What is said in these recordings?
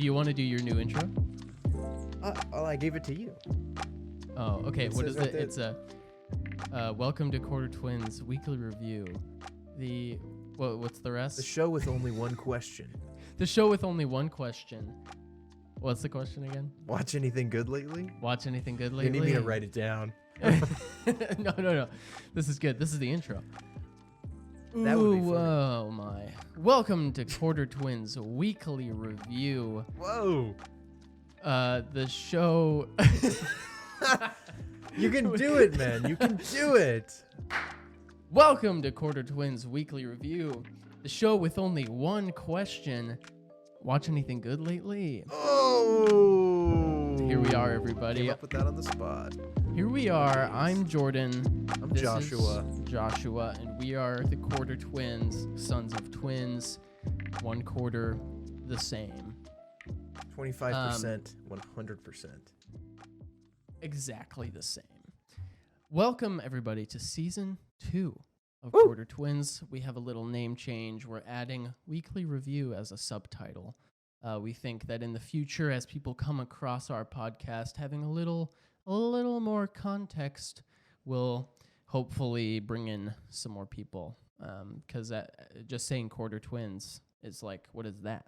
Do you want to do your new intro? I gave it to you. Oh, okay. What is right it? there. It's a welcome to Quarter Twins weekly review. What's the rest? The show with only one question. The show with only one question. What's the question again? Watch anything good lately? Watch anything good You lately? need me to write it down. No. This is good. This is the intro. That would be funny. Oh my. Welcome to Quarter Twins weekly review. Whoa. The show. You can do it, man. You can do it. Welcome to Quarter Twins weekly review. The show with only one question. Watch anything good lately? Oh. Here we are, everybody. Came up with that on the spot. Here we are. I'm Jordan. I'm This Joshua. is Joshua, and we are the Quarter Twins, sons of twins. One quarter, the same. 25%, 100%. Exactly the same. Welcome, everybody, to season 2 of Woo! Quarter Twins. We have a little name change. We're adding weekly review as a subtitle. We think that in the future, as people come across our podcast, having a little more context will hopefully bring in some more people. Because just saying Quarter Twins is like, what is that?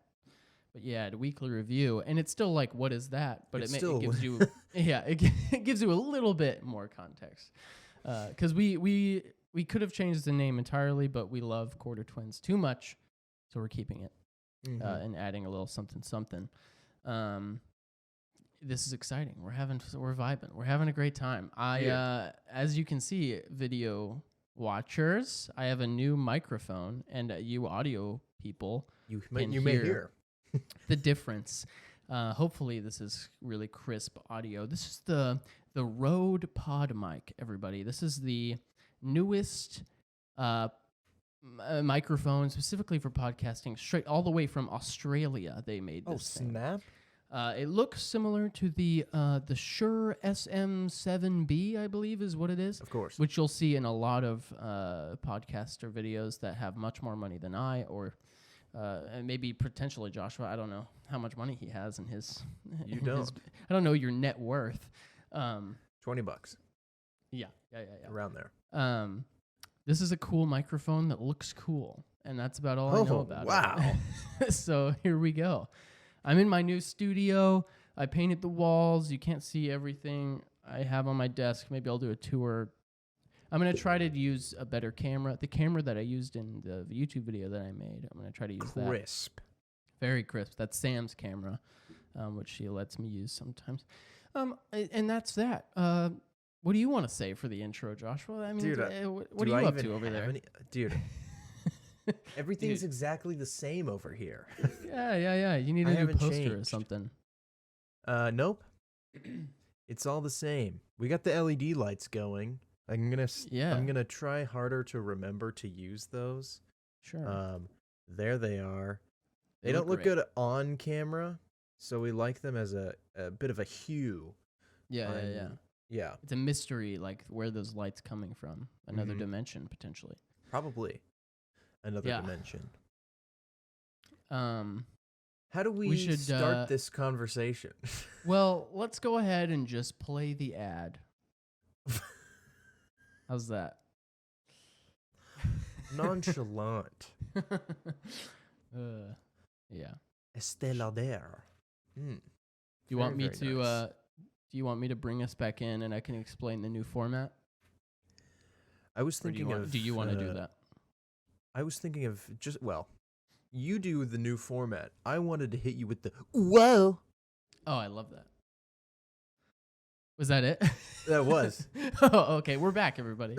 But yeah, the weekly review, and it's still like, what is that? But it gives you, it gives you a little bit more context. Because we could have changed the name entirely, but we love Quarter Twins too much, so we're keeping it and adding a little something. This is exciting. We're vibing. We're having a great time. As you can see, video watchers, I have a new microphone, and you audio people, You may hear. the difference. Hopefully this is really crisp audio. This is the Rode Pod mic, everybody. This is the newest microphone specifically for podcasting, straight all the way from Australia. They made this thing. Snap. It looks similar to the Shure SM7B, I believe is what it is. Of course. Which you'll see in a lot of podcaster videos that have much more money than I, or and maybe potentially Joshua. I don't know how much money he has in his. You don't. I don't know your net worth. $20. Yeah. Around there. This is a cool microphone that looks cool, and that's about all I know about wow. it. So here we go. I'm in my new studio. I painted the walls. You can't see everything I have on my desk. Maybe I'll do a tour. I'm going to try to use a better camera. The camera that I used in the YouTube video that I made, I'm going to try to use that. Crisp. Very crisp. That's Sam's camera, which she lets me use sometimes. And that's that. What do you want to say for the intro, Joshua? I mean, Dude, what are you up to over there? Dude, everything's exactly the same over here. Yeah. You need a new haven't poster or changed. something. Nope. It's all the same. We got the LED lights going. I'm gonna try harder to remember to use those. Sure. There they are. They don't look great. good on camera, so we like them as a bit of a hue. Yeah. Yeah, It's a mystery, like where those lights coming from. Another Mhm. dimension, potentially. probably another Yeah. dimension. How do we should start this conversation? Well, let's go ahead and just play the ad. How's that? Nonchalant. Yeah. Estée Lauder. Do you want me Very to? nice. Do you want me to bring us back in, and I can explain the new format? I was Or thinking of. do you want to do that? I was thinking of you do the new format. I wanted to hit you with the whoa. Oh, I love that. Was that it? That was. Oh, okay. We're back, everybody.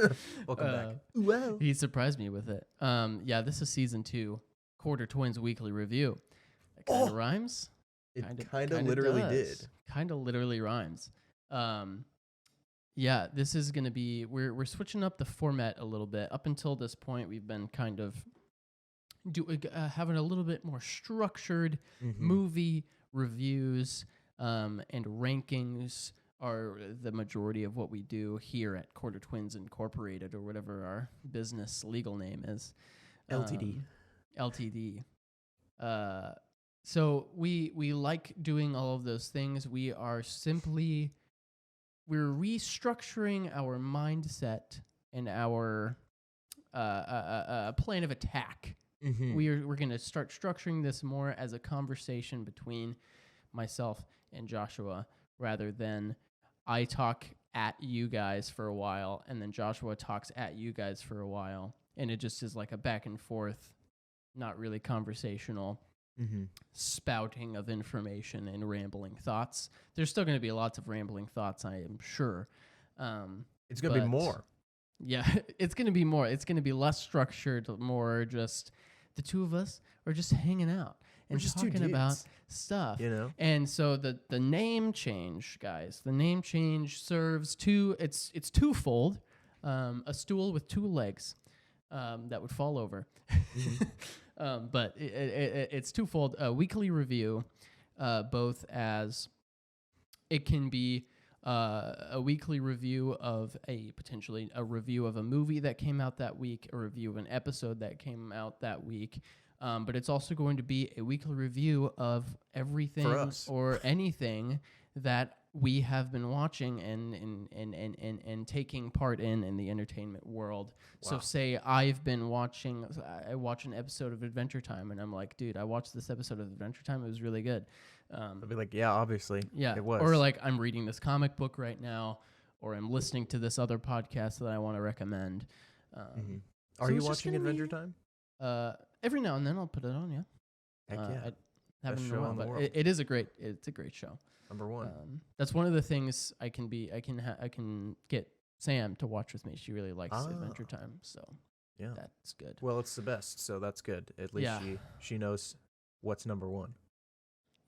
Welcome back. Whoa. He surprised me with it. Yeah, this is season 2, Quarter Twins weekly review. That kind of rhymes. It kind of literally did. Kind of literally rhymes. Yeah, this is going to be, we're switching up the format a little bit. Up until this point, we've been kind of having a little bit more structured movie reviews and rankings are the majority of what we do here at Quarter Twins Incorporated, or whatever our business legal name is. LTD. LTD. So we like doing all of those things. We're restructuring our mindset and our plan of attack. Mm-hmm. We're going to start structuring this more as a conversation between myself and Joshua, rather than I talk at you guys for a while and then Joshua talks at you guys for a while, and it just is like a back and forth, not really conversational. Spouting of information and rambling thoughts. There's still going to be lots of rambling thoughts, I am sure. It's going to be more. Yeah, it's going to be more. It's going to be less structured, more just the two of us are just hanging out and just talking about stuff. You know? And so the name change, guys, the name change serves it's twofold. A stool with two legs that would fall over. But it's twofold. A weekly review, both as it can be a weekly review of potentially a review of a movie that came out that week, a review of an episode that came out that week. But it's also going to be a weekly review of everything or anything that we have been watching and taking part in the entertainment world. Wow. So say I watch an episode of Adventure Time and I'm like, dude, I watched this episode of Adventure Time. It was really good. I'll be like, yeah, obviously. Yeah. It was. Or like I'm reading this comic book right now, or I'm listening to this other podcast that I want to recommend. Are you watching Adventure Time? Every now and then I'll put it on, yeah. Heck yeah. I haven't in a while, but it's a great show. Number one. That's one of the things I can get Sam to watch with me. She really likes Adventure Time, so yeah, that's good. Well, it's the best, so that's good. At least she knows what's number one.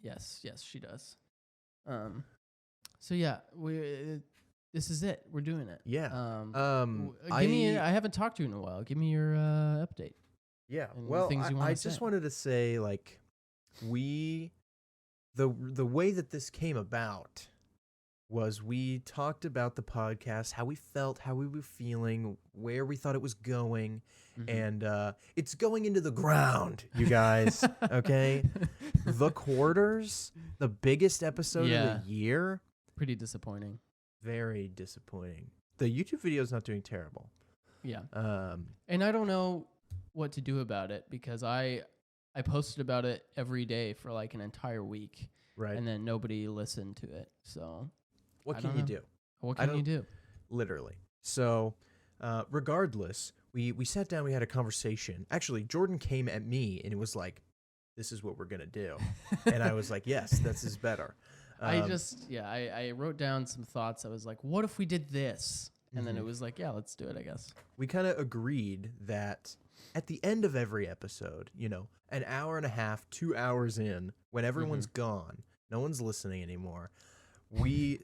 Yes, she does. So yeah, this is it. We're doing it. Yeah. I haven't talked to you in a while. Give me your update. Yeah. Well, I just wanted to say, like, the way that this came about was we talked about the podcast, how we felt, how we were feeling, where we thought it was going, and it's going into the ground, you guys, okay? The Quarters, the biggest episode of the year. Pretty disappointing. Very disappointing. The YouTube video is not doing terrible. Yeah. And I don't know what to do about it, because I posted about it every day for like an entire week. Right. And then nobody listened to it. So what can you do? What can you do? Literally. So regardless, we sat down, we had a conversation. Actually, Jordan came at me and it was like, this is what we're going to do. And I was like, yes, this is better. I wrote down some thoughts. I was like, what if we did this? And then it was like, yeah, let's do it, I guess. We kind of agreed that at the end of every episode, an hour and a half, 2 hours in, when everyone's gone, no one's listening anymore, we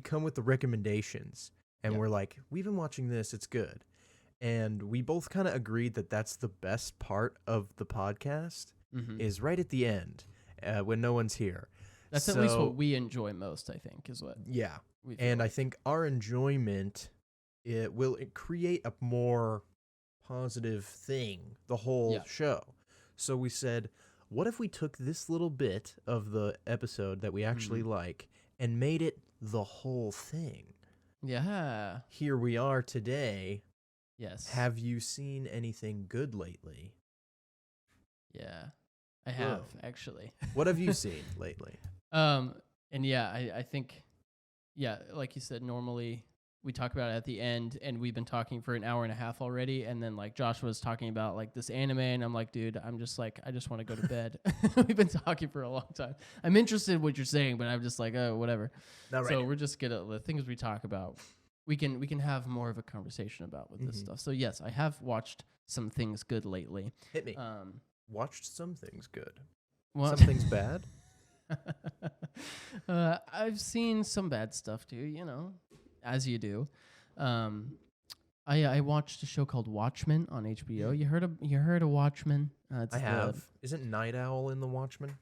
come with the recommendations, and we're like, we've been watching this, it's good. And we both kind of agreed that that's the best part of the podcast, is right at the end, when no one's here. That's at least what we enjoy most, I think, is what. Yeah. And I think our enjoyment, it will create a more positive thing, the whole show. So we said, what if we took this little bit of the episode that we actually like and made it the whole thing? Yeah. Here we are today. Yes. Have you seen anything good lately? Yeah, I have, actually. What have you seen lately? And I think, like you said, normally we talk about it at the end, and we've been talking for an hour and a half already, and then like Josh was talking about like this anime, and I'm like, dude, I just want to go to bed. We've been talking for a long time. I'm interested in what you're saying, but I'm just like, oh, whatever. Not right so now. We're just gonna, the things we talk about, we can have more of a conversation about with this stuff. So yes, I have watched some things good lately. Hit me. Watched some things good. What? Some things bad. I've seen some bad stuff too, as you do. I watched a show called Watchmen on HBO. You heard of Watchmen? I have. Isn't Night Owl in the Watchmen?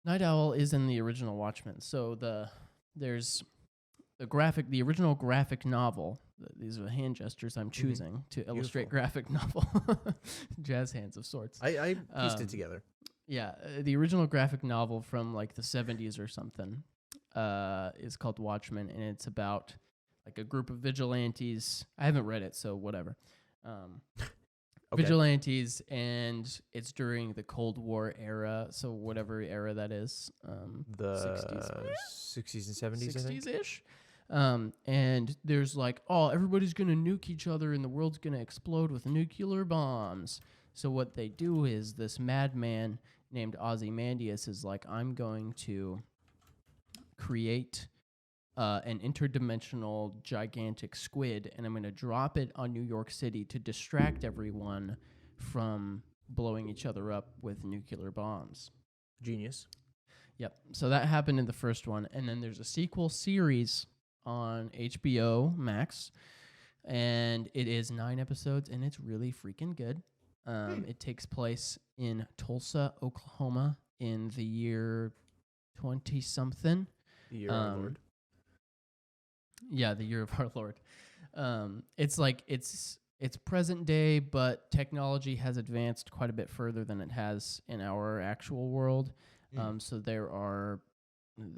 Night Owl is in the original Watchmen. So there's the original graphic novel. These are hand gestures I'm choosing to illustrate graphic novel. Jazz hands of sorts. I pieced it together. Yeah, the original graphic novel from like the 70s or something is called Watchmen, and it's about like a group of vigilantes. I haven't read it, so whatever. Um, Okay. Vigilantes, and it's during the Cold War era, so whatever era that is, The 60s, 60s and 70s, I think. 60s ish. And there's like, oh, everybody's gonna nuke each other, and the world's gonna explode with nuclear bombs. So what they do is this madman named Ozymandias is like, I'm going to create an interdimensional gigantic squid, and I'm going to drop it on New York City to distract everyone from blowing each other up with nuclear bombs. Genius. Yep. So that happened in the first one, and then there's a sequel series on HBO Max, and it is 9 episodes, and it's really freaking good. It takes place in Tulsa, Oklahoma, in the year 20-something. The year of our Lord. Yeah, the year of our Lord. It's like it's present day, but technology has advanced quite a bit further than it has in our actual world. So there are what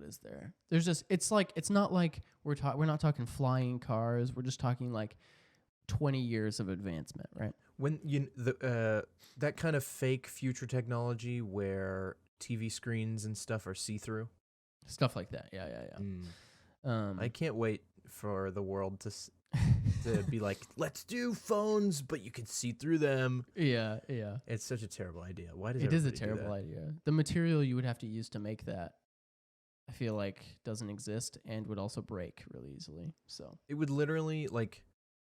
is there? There's just it's not like we're not talking flying cars. We're just talking like 20 years of advancement, right? When that kind of fake future technology where TV screens and stuff are see-through. Stuff like that. Yeah. I can't wait for the world to be like, let's do phones, but you can see through them. Yeah. It's such a terrible idea. Why does it is a everybody do terrible that? idea? The material you would have to use to make that, I feel like, doesn't exist and would also break really easily. So It would literally, like,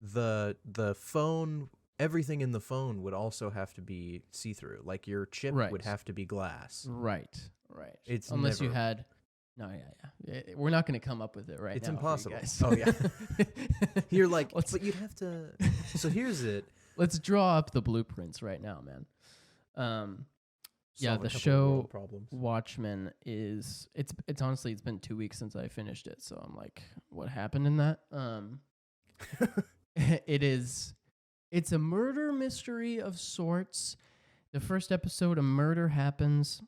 the phone, everything in the phone would also have to be see-through. Like, your chip Right. would have to be glass. Right. It's unless you never- had. No, yeah. We're not going to come up with it right It's now. impossible. For you guys. Oh, yeah. You're like, Let's- but you'd have to. So here's it. Let's draw up the blueprints right now, man. Yeah, Solve a the couple show world problems. Watchmen is it's honestly it's been 2 weeks since I finished it, so I'm like, what happened in that? It's a murder mystery of sorts. The first episode, a murder happens,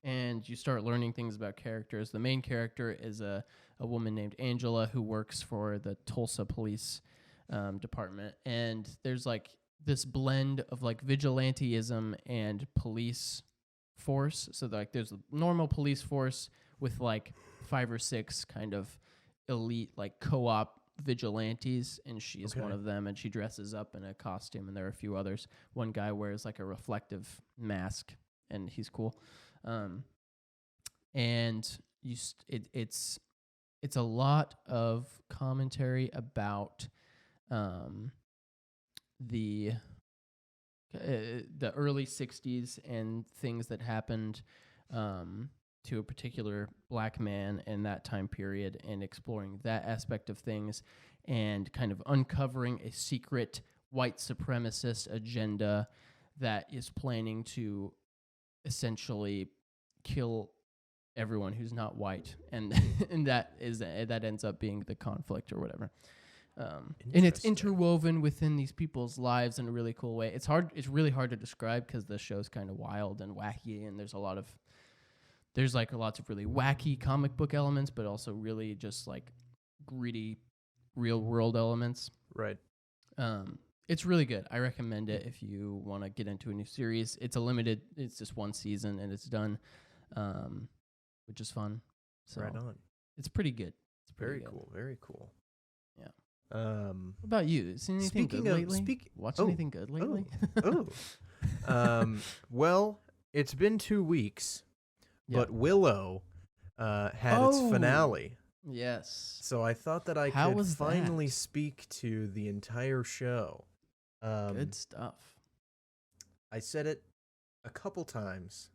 and you start learning things about characters. The main character is a woman named Angela who works for the Tulsa Police Department, and there's like this blend of like vigilanteism and police force. So like there's a normal police force with like 5 or 6 kind of elite like co-op vigilantes, and she's one of them, and she dresses up in a costume, and there are a few others. One guy wears like a reflective mask, and he's cool. And it's a lot of commentary about the early 60s and things that happened to a particular black man in that time period, and exploring that aspect of things, and kind of uncovering a secret white supremacist agenda that is planning to essentially kill everyone who's not white, and and that ends up being the conflict or whatever. And it's interwoven within these people's lives in a really cool way. It's really hard to describe because the show's kind of wild and wacky, and there's lots of really wacky comic book elements, but also really just like gritty real world elements. Right. It's really good. I recommend it if you want to get into a new series. It's just 1 season and it's done, which is fun. So Right on. it's pretty good. It's Very good. cool. Very cool. Yeah. What about you? Seen anything good lately? Watch anything good lately? Well, it's been 2 weeks, but Willow had its finale. Yes. So I thought that I could finally speak to the entire show. Good stuff. I said it a couple times.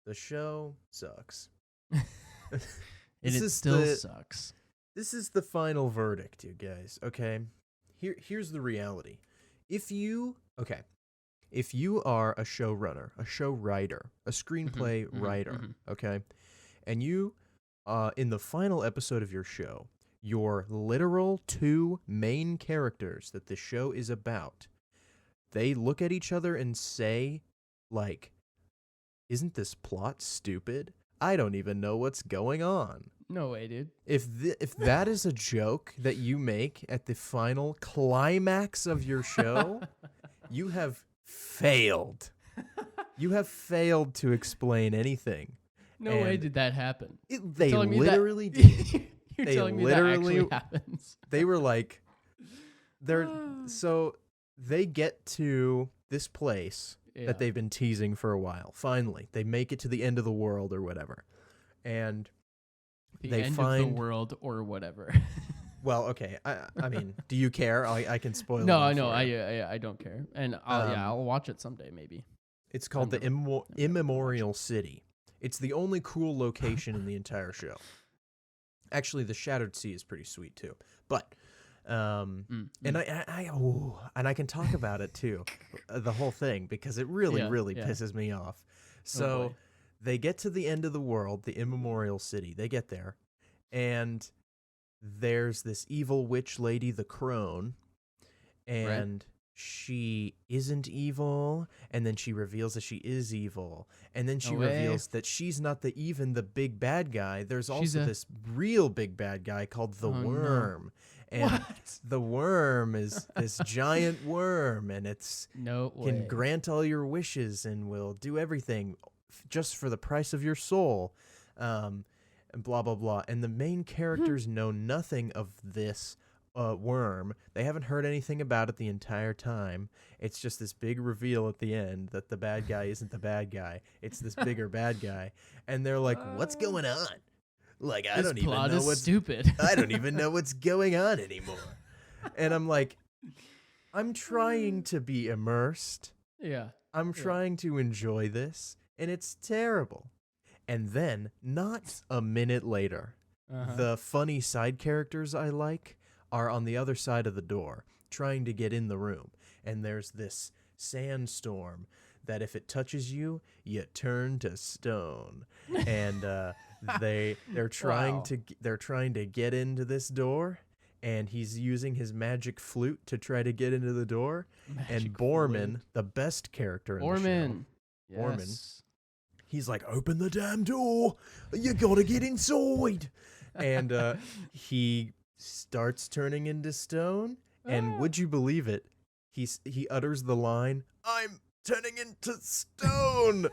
The show sucks. It still sucks. This is the final verdict, you guys. Okay, here's the reality. If you are a showrunner, a show writer, a screenplay writer, okay, and you, in the final episode of your show, your literal 2 main characters that the show is about they look at each other and say, like, isn't this plot stupid? I don't even know what's going on. No way, dude. If that is a joke that you make at the final climax of your show, you have failed. You have failed to explain anything. No way did that happen. They telling me that- literally did. You're They telling me literally- that actually happens. They were like, so they get to this place that they've been teasing for a while. Finally, they make it to the end of the world or whatever. And the they end find of the world or whatever. Well, okay. I mean, do you care? I can spoil it. No, for no, you. I don't care. And I'll watch it someday maybe. It's called the Immemorial City. It's the only cool location in the entire show. Actually, the Shattered Sea is pretty sweet too. But and I can talk about it too, the whole thing, because it really pisses me off. So they get to the end of the world, the Immemorial City. They get there, and there's this evil witch lady, the Crone, and she isn't evil, and then she reveals that she is evil, and then she reveals that she's not even the big bad guy. There's also this real big bad guy called the Worm. And the worm is this giant worm, and can grant all your wishes and will do everything just for the price of your soul, and blah, blah, blah. And the main characters know nothing of this worm. They haven't heard anything about it the entire time. It's just this big reveal at the end that the bad guy isn't the bad guy. It's this bigger bad guy. And they're like, what's going on? Like, I don't even know what's stupid. I don't even know what's going on anymore. And I'm like, I'm trying to be immersed. Yeah. I'm trying to enjoy this, and it's terrible. And then, not a minute later, the funny side characters I like are on the other side of the door, trying to get in the room. And there's this sandstorm that if it touches you, you turn to stone. And they're trying to get into this door, and he's using his magic flute to try to get into the door. And Borman, the best character in the show, Borman, he's like, open the damn door, you gotta get inside. And he starts turning into stone, and would you believe it, he utters the line, I'm turning into stone.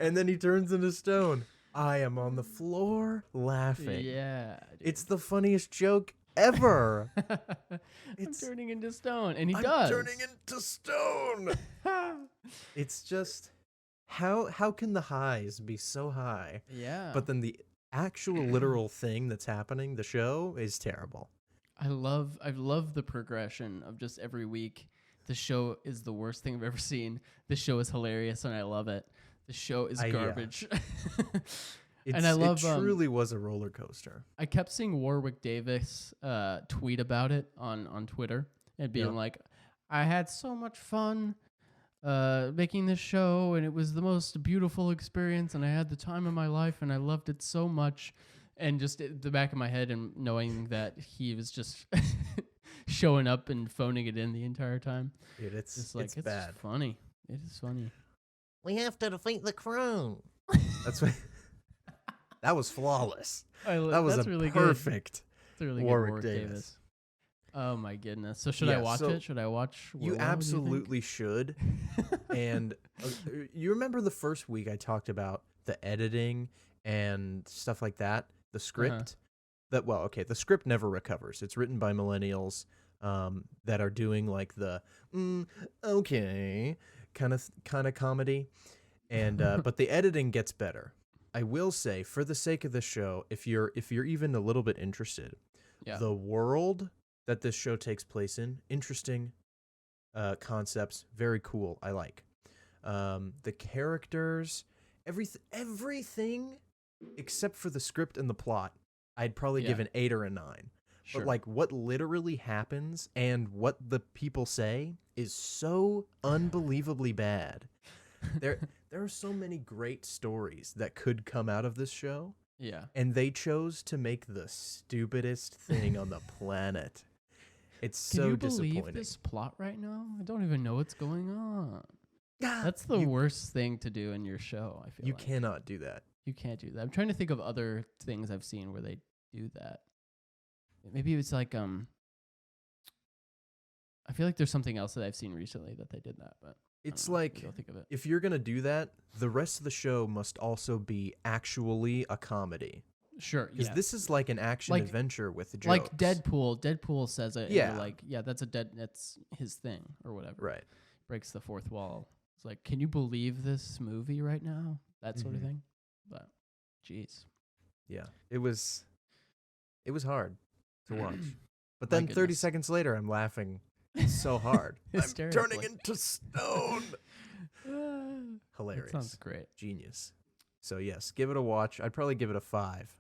And then he turns into stone. I am on the floor laughing. Yeah. Dude. It's the funniest joke ever. I'm turning into stone. And I'm turning into stone. It's just, how can the highs be so high? Yeah. But then the actual literal thing that's happening, the show, is terrible. I love the progression of just every week. The show is the worst thing I've ever seen. The show is hilarious, and I love it. The show is garbage. And I love it truly was a roller coaster. I kept seeing Warwick Davis tweet about it on Twitter and being like, I had so much fun making this show, and it was the most beautiful experience, and I had the time of my life, and I loved it so much. And just at the back of my head, and knowing that he was just showing up and phoning it in the entire time. Dude, it's bad. Funny. It is funny. We have to defeat the Crone. That's what. That was flawless. That was that's a really perfect good. Really Warwick good Davis. Oh my goodness! So should I watch it? Should I watch? You absolutely should. And you remember the first week I talked about the editing and stuff like that, the script. The script never recovers. It's written by millennials that are doing like the kind of comedy, and but the editing gets better. I will say, for the sake of the show, if you're even a little bit interested, the world that this show takes place in, interesting concepts, very cool. I like the characters, everything except for the script and the plot. I'd probably give an 8 or a 9. Sure. But like what literally happens and what the people say is so unbelievably bad. There are so many great stories that could come out of this show. Yeah. And they chose to make the stupidest thing on the planet. It's Can so you believe disappointing. this plot right now? I don't even know what's going on. Ah, That's the you, worst thing to do in your show, I feel you like. cannot do that. You can't do that. I'm trying to think of other things I've seen where they do that. Maybe it's like I feel like there's something else that I've seen recently that they did that, but It's I like don't think of it. if you're gonna do that, the rest of the show must also be actually a comedy. Sure, Because yeah. this is like an action Like- adventure with jokes. Like Deadpool. Deadpool says it. Yeah. And you're like, yeah, that's his thing or whatever. Right. Breaks the fourth wall. It's like, can you believe this movie right now? That sort of Mhm. thing. But, jeez. Yeah. It was hard to watch. But My then 30 goodness. seconds later, I'm laughing so hard. I'm turning Hysterically. into stone. That Hilarious. sounds great. Genius. So yes, give it a watch. I'd probably give it a 5.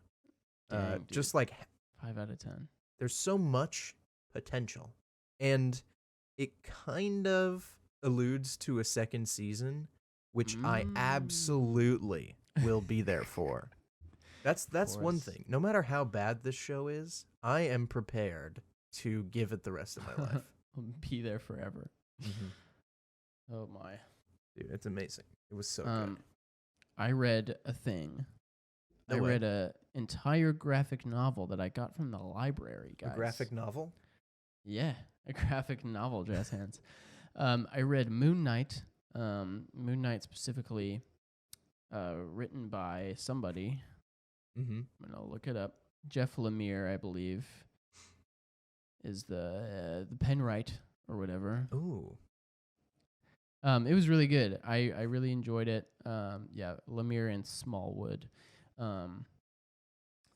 Dang, dude. Just like 5 out of 10. there's so much potential, and it kind of alludes to a second season, which I absolutely will be there for. That's one course. thing. No matter how bad this show is, I am prepared to give it the rest of my life. I'll be there forever. Mhm. Oh, my. Dude, it's amazing. It was so good. I read a thing. No I way. read a entire graphic novel that I got from the library, A guys. graphic novel? Yeah, a graphic novel, jazz hands. I read Moon Knight. Moon Knight specifically, written by somebody. Mm-hmm. I'm gonna look it up. Jeff Lemire, I believe, is the penwrite or whatever. Ooh. It was really good. I really enjoyed it. Yeah, Lemire and Smallwood.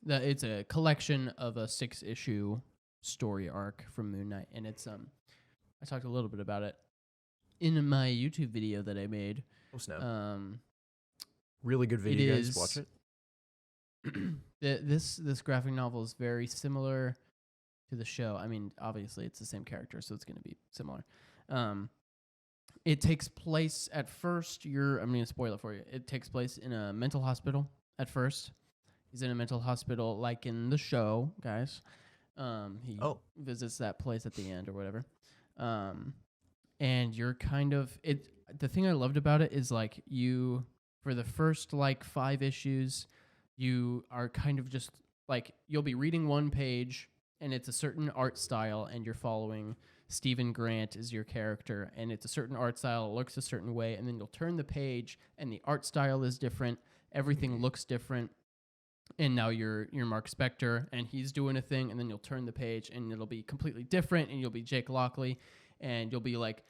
It's a collection of a 6-issue story arc from Moon Knight, and it's I talked a little bit about it in my YouTube video that I made. Oh, snap. Um, Really good it video, guys. is- Watch it. this graphic novel is very similar to the show. I mean, obviously it's the same character, so it's going to be similar. It takes place at first. I'm going to spoil it for you. It takes place in a mental hospital at first. He's in a mental hospital, like in the show, guys. He visits that place at the end or whatever. And you're kind of it. The thing I loved about it is like for the first like 5 issues, you are kind of just like you'll be reading one page and it's a certain art style and you're following Stephen Grant is your character and it's a certain art style, it looks a certain way, and then you'll turn the page and the art style is different, everything looks different, and now you're Mark Spector and he's doing a thing, and then you'll turn the page and it'll be completely different and you'll be Jake Lockley and you'll be like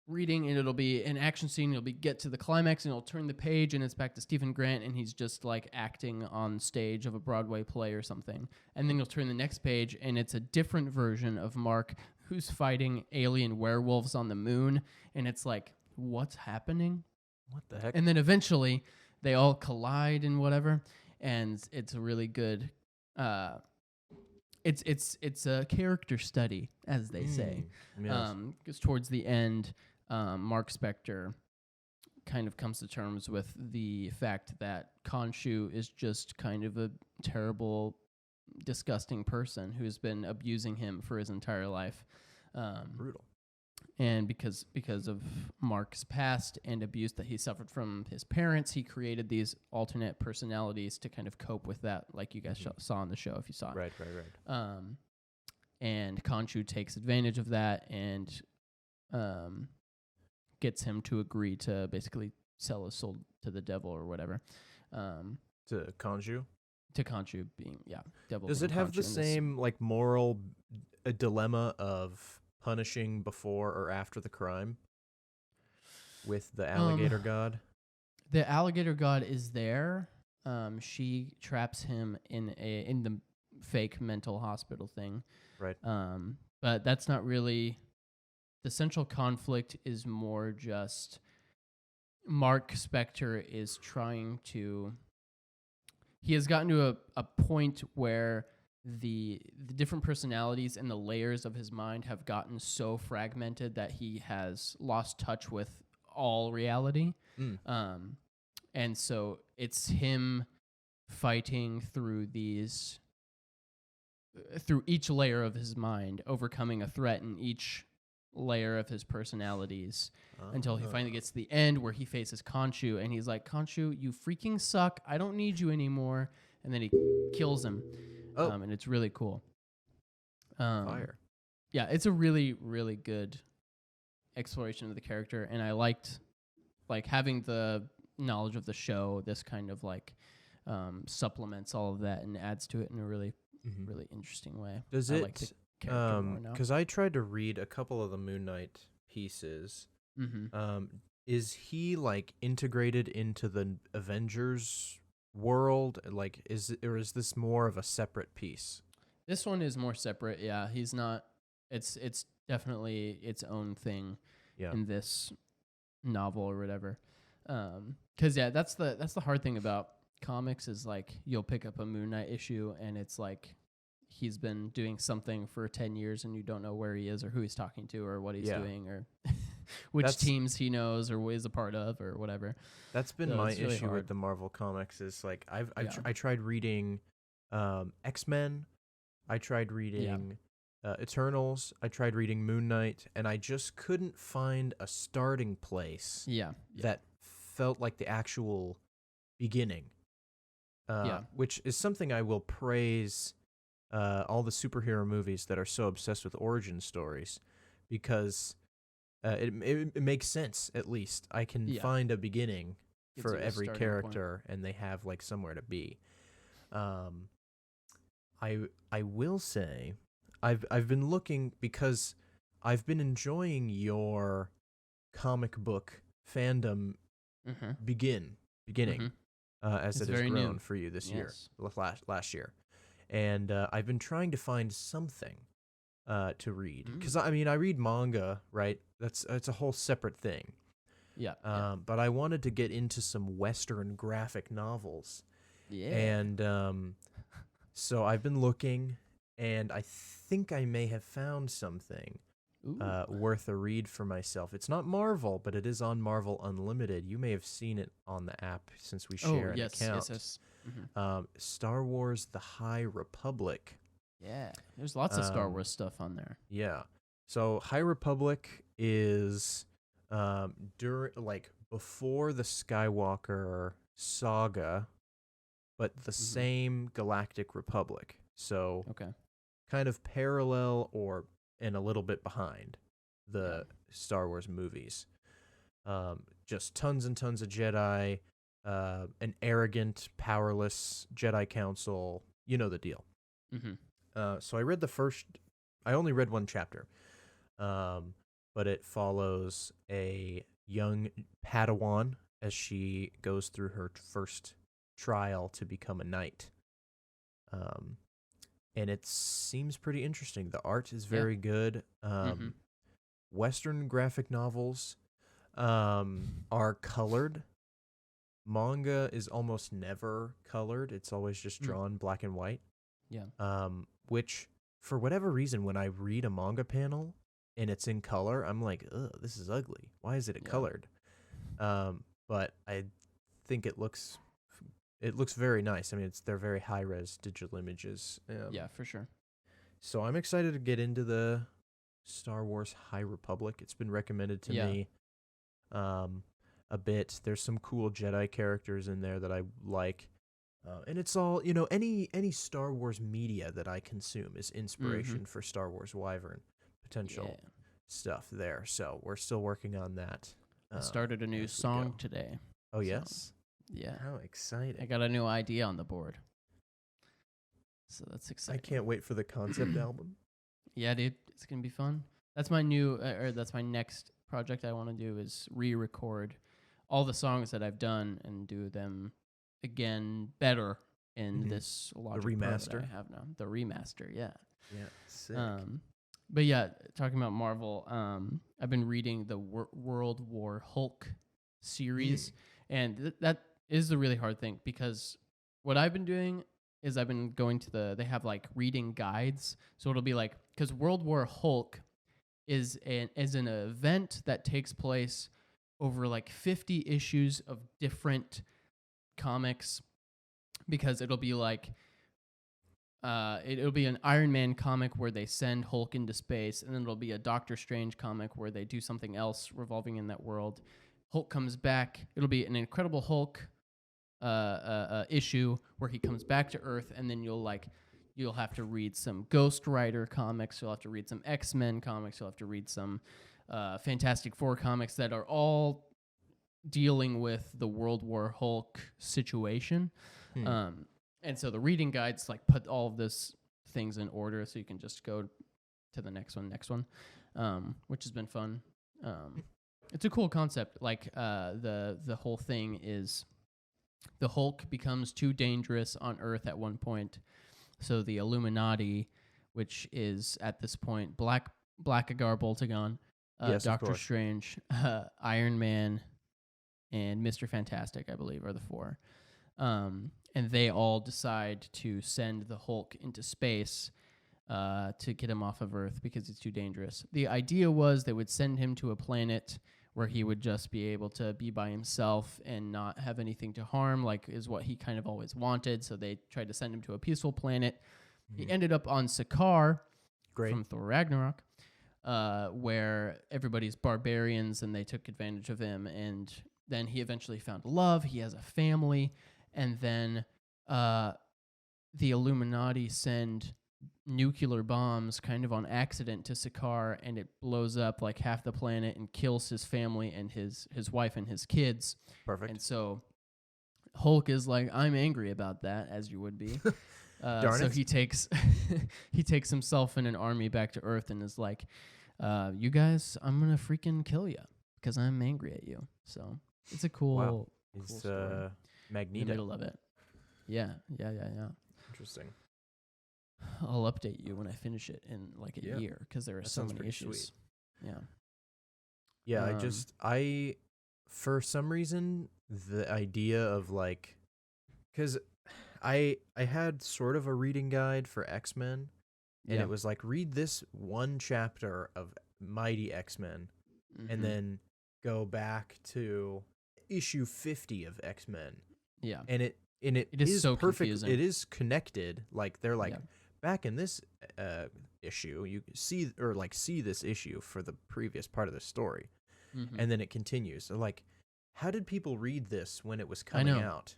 reading and it'll be an action scene, you'll be get to the climax and you'll turn the page and it's back to Stephen Grant and he's just like acting on stage of a Broadway play or something. And then you'll turn the next page and it's a different version of Mark who's fighting alien werewolves on the moon, and it's like, what's happening? What the heck? And then eventually they all collide and whatever, and it's a really good it's a character study, as they say. Yes. Because towards the end, Mark Spector kind of comes to terms with the fact that Khonshu is just kind of a terrible, disgusting person who's been abusing him for his entire life. Brutal. And because of Mark's past and abuse that he suffered from his parents, he created these alternate personalities to kind of cope with that, like you guys saw on the show, if you saw it. Right. And Khonshu takes advantage of that and gets him to agree to basically sell his soul to the devil or whatever. To Khonshu? To Khonshu being, devil. Does it being have Khonshu the in this. same like moral dilemma of punishing before or after the crime with the alligator god? The alligator god is there. She traps him in the fake mental hospital thing. Right. But that's not really the central conflict. Is more just Mark Spector is trying to. He has gotten to a point where the different personalities and the layers of his mind have gotten so fragmented that he has lost touch with all reality. And so it's him fighting through these through each layer of his mind, overcoming a threat in each layer of his personalities until he finally gets to the end where he faces Khonshu and he's like, Khonshu, you freaking suck. I don't need you anymore. And then he kills him. And it's really cool. Fire. Yeah, it's a really, really good exploration of the character. And I liked like having the knowledge of the show. This kind of like supplements all of that and adds to it in a really, really interesting way. Does I it? like the character more now. Because I tried to read a couple of the Moon Knight pieces. Is he like integrated into the Avengers world? Like, is this more of a separate piece? This one is more separate. Yeah, he's not. It's definitely its own thing in this novel or whatever. Because that's the hard thing about comics is like you'll pick up a Moon Knight issue and it's like he's been doing something for 10 years and you don't know where he is or who he's talking to or what he's doing or which teams he knows or is a part of or whatever. That's been my issue with the Marvel comics is like I tried reading X-Men, I tried reading Eternals, I tried reading Moon Knight, and I just couldn't find a starting place that felt like the actual beginning. Which is something I will praise all the superhero movies that are so obsessed with origin stories, because it makes sense. At least I can find a beginning for every character, and they have like somewhere to be. I will say, I've been looking because I've been enjoying your comic book fandom beginning as it has grown for you this year, last year. And I've been trying to find something to read. Because, I mean, I read manga, right? It's a whole separate thing. But I wanted to get into some Western graphic novels. And so I've been looking, and I think I may have found something worth a read for myself. It's not Marvel, but it is on Marvel Unlimited. You may have seen it on the app since we share an account. Yes. Star Wars: The High Republic. Yeah, there's lots of Star Wars stuff on there. Yeah. So High Republic is before the Skywalker saga, but the same galactic republic. So kind of parallel and a little bit behind the Star Wars movies. Just tons and tons of Jedi, an arrogant, powerless Jedi Council. You know the deal. So I only read one chapter, but it follows a young Padawan as she goes through her first trial to become a knight. And it seems pretty interesting. The art is very good. Western graphic novels are colored. Manga is almost never colored. It's always just drawn black and white. Which, for whatever reason, when I read a manga panel and it's in color, I'm like, ugh, this is ugly. Why is it colored? But I think it looks very nice. I mean, they're very high-res digital images. Yeah, for sure. So I'm excited to get into the Star Wars High Republic. It's been recommended to me a bit. There's some cool Jedi characters in there that I like. And it's all, any Star Wars media that I consume is inspiration for Star Wars Wyvern potential stuff there. So we're still working on that. I started a new song today. Oh, yes? Yeah. How exciting. I got a new idea on the board. So that's exciting. I can't wait for the concept album. Yeah, dude. It's going to be fun. That's my that's my next project I want to do is re-record all the songs that I've done and do them again better in this Logic Pro that I have now. The remaster, yeah. Yeah, sick. But yeah, talking about Marvel, I've been reading the World War Hulk series, and that is the really hard thing because what I've been doing is I've been going to they have like reading guides, so it'll be like, because World War Hulk is an event that takes place over like 50 issues of different comics, because it'll be like It'll be an Iron Man comic where they send Hulk into space, and then it'll be a Doctor Strange comic where they do something else revolving in that world. Hulk comes back. It'll be an Incredible Hulk issue where he comes back to Earth, and then you'll have to read some Ghost Rider comics. You'll have to read some X-Men comics. You'll have to read some Fantastic Four comics that are all dealing with the World War Hulk situation. And so the reading guides like put all of those things in order so you can just go to the next one, which has been fun. It's a cool concept. Like the whole thing is the Hulk becomes too dangerous on Earth at one point. So the Illuminati, which is at this point Blackagar Boltagon, Yes, of Doctor course. Strange, Iron Man, and Mr. Fantastic, I believe, are the four. And they all decide to send the Hulk into space to get him off of Earth because it's too dangerous. The idea was they would send him to a planet where he would just be able to be by himself and not have anything to harm, like is what he kind of always wanted. So they tried to send him to a peaceful planet. He ended up on Sakaar from Thor Ragnarok, where everybody's barbarians and they took advantage of him. And then he eventually found love. He has a family. And then the Illuminati send nuclear bombs kind of on accident to Sakaar, and it blows up like half the planet and kills his family and his wife and his kids. Perfect. And so Hulk is like, I'm angry about that, as you would be. Darn so it. he takes he takes himself and an army back to Earth and is like, you guys, I'm going to freaking kill you because I'm angry at you. So it's a cool, Wow. cool He's story in the Magneto. middle of it. Yeah. Interesting. I'll update you when I finish it in like a Yeah. year because there are That so sounds many pretty issues. sweet. Yeah. Yeah, I for some reason the idea of like, because I had sort of a reading guide for X-Men, and Yeah. it was like read this one chapter of Mighty X-Men, Mhm. and then go back to issue 50 of X-Men, yeah. and it is so perfect. confusing. It is connected. Like they're like Yeah. back in this issue, you see this issue for the previous part of the story. Mhm. And then it continues. So, like, how did people read this when it was I coming know. out?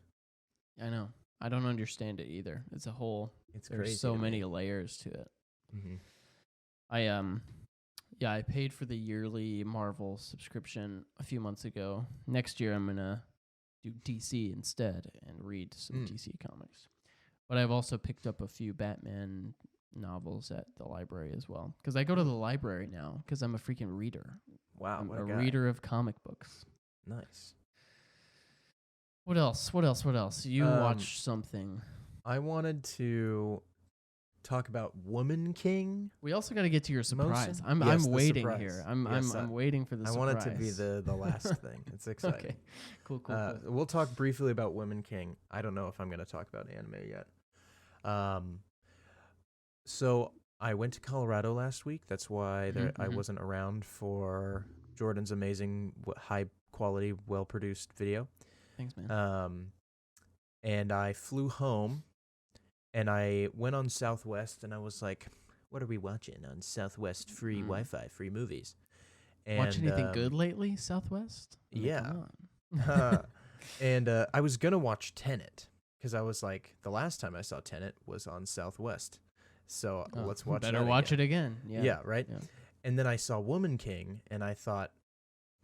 I know. I don't understand it either. It's a whole. It's There's crazy. so to many me. layers to it. Mhm. I paid for the yearly Marvel subscription a few months ago. Next year I'm gonna do DC instead and read some DC comics. But I've also picked up a few Batman novels at the library as well because I go to the library now because I'm a freaking reader. Wow, I'm what a guy. reader of comic books. Nice. What else? You watched something. I wanted to talk about Woman King. We also got to get to your surprise. Motion? I'm Yes, I'm the waiting surprise. here. I'm Yes, I'm waiting for the I surprise. want it to be the last thing. It's exciting. Okay. Cool. We'll talk briefly about Woman King. I don't know if I'm going to talk about anime yet. So I went to Colorado last week. That's why I wasn't around for Jordan's amazing, high quality, well produced video. Thanks, man. And I flew home, and I went on Southwest, and I was like, "What are we watching on Southwest? Free Wi-Fi, free movies." And, Watch anything good lately, Southwest? I mean, yeah. Come on. And I was gonna watch Tenet because I was like, the last time I saw Tenet was on Southwest, so let's watch. Better that watch again. it again. Yeah. Right. Yeah. And then I saw Woman King, and I thought,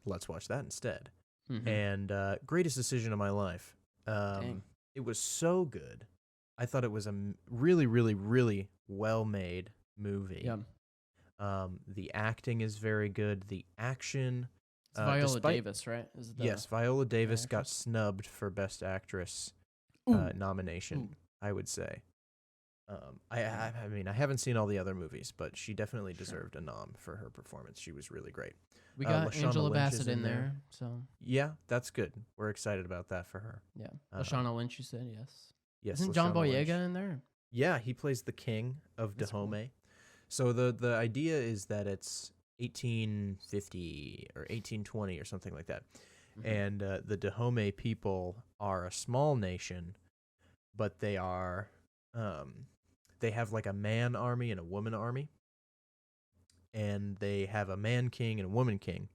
let's watch that instead. Mhm. And greatest decision of my life. Dang. It was so good. I thought it was a really, really, really well-made movie. Yeah. The acting is very good. The action. It's Viola Davis, right? Is it Yes, Viola Davis got actress? snubbed for Best Actress nomination, Ooh. I would say. I mean, I haven't seen all the other movies, but she definitely deserved a nom for her performance. She was really great. We got Lashana Angela Lynch is Bassett in in there, so Yeah, that's good. We're excited about that for her. yeah. Lashana Lynch, you said yes. Yes, Isn't John Lashana Lynch. Boyega in there? Yeah, he plays the king of That's cool. Dahomey. So the idea is that it's 1850 or 1820 or something like that. And the Dahomey people are a small nation, but they are they have like a man army and a woman army, and they have a man king and a woman king.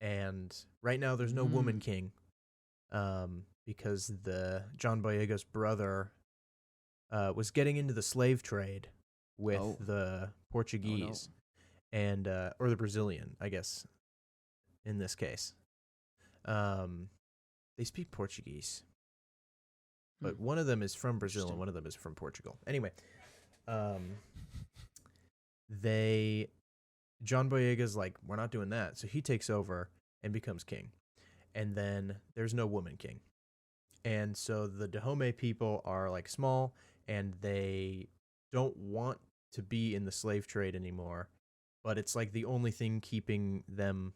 And right now there's no woman king, because the John Boyega's brother was getting into the slave trade with the Portuguese and or the Brazilian, I guess, in this case. They speak Portuguese, but one of them is from Brazil and one of them is from Portugal. Anyway, John Boyega's like, we're not doing that, so he takes over and becomes king. And then there's no woman king. And so the Dahomey people are like small, and they don't want to be in the slave trade anymore, but it's like the only thing keeping them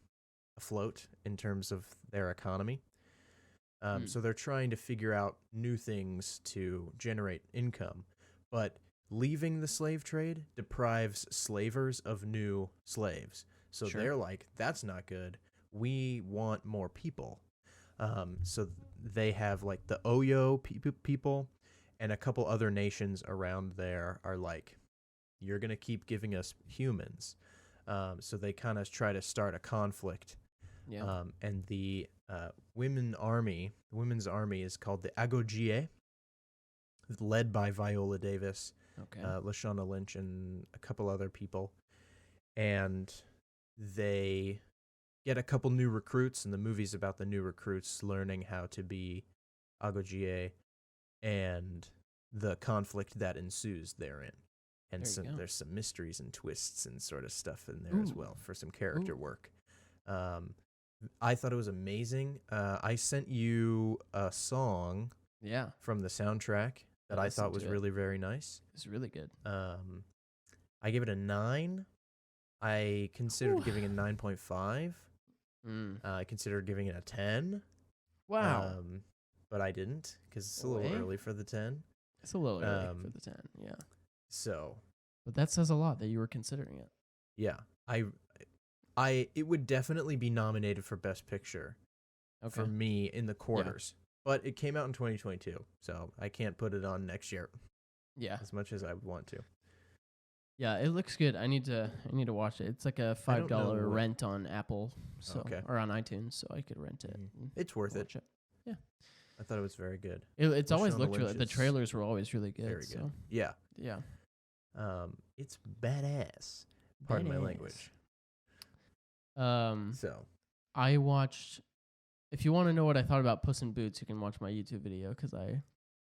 afloat in terms of their economy. So they're trying to figure out new things to generate income, but leaving the slave trade deprives slavers of new slaves. So they're like, that's not good. We want more people. So they have like the Oyo people and a couple other nations around there are like, you're going to keep giving us humans. So they kind of try to start a conflict. Yeah. And the women's army is called the Agogie, led by Viola Davis, Lashana Lynch, and a couple other people. And they get a couple new recruits, and the movie's about the new recruits learning how to be Agogie and the conflict that ensues therein. And there's some mysteries and twists and sort of stuff in there as well for some character work. I thought it was amazing. I sent you a song from the soundtrack that I thought was really very nice. It's really good. I gave it a 9. I considered giving it a 9.5. I considered giving it a 10. Wow. But I didn't because it's a little early for the 10. It's a little early for the 10, yeah. So. But that says a lot that you were considering it. Yeah. It would definitely be nominated for Best Picture for me in the quarters. Yeah. But it came out in 2022, so I can't put it on next year. Yeah. As much as I would want to. Yeah, it looks good. I need to watch it. It's like a $5 rent on Apple, or on iTunes, so I could rent it. It's worth it. Yeah. I thought it was very good. It's always looked really. The trailers were always really good. Very good. Yeah. Yeah. It's badass. Pardon my language. So I watched. If you want to know what I thought about Puss in Boots, you can watch my YouTube video because I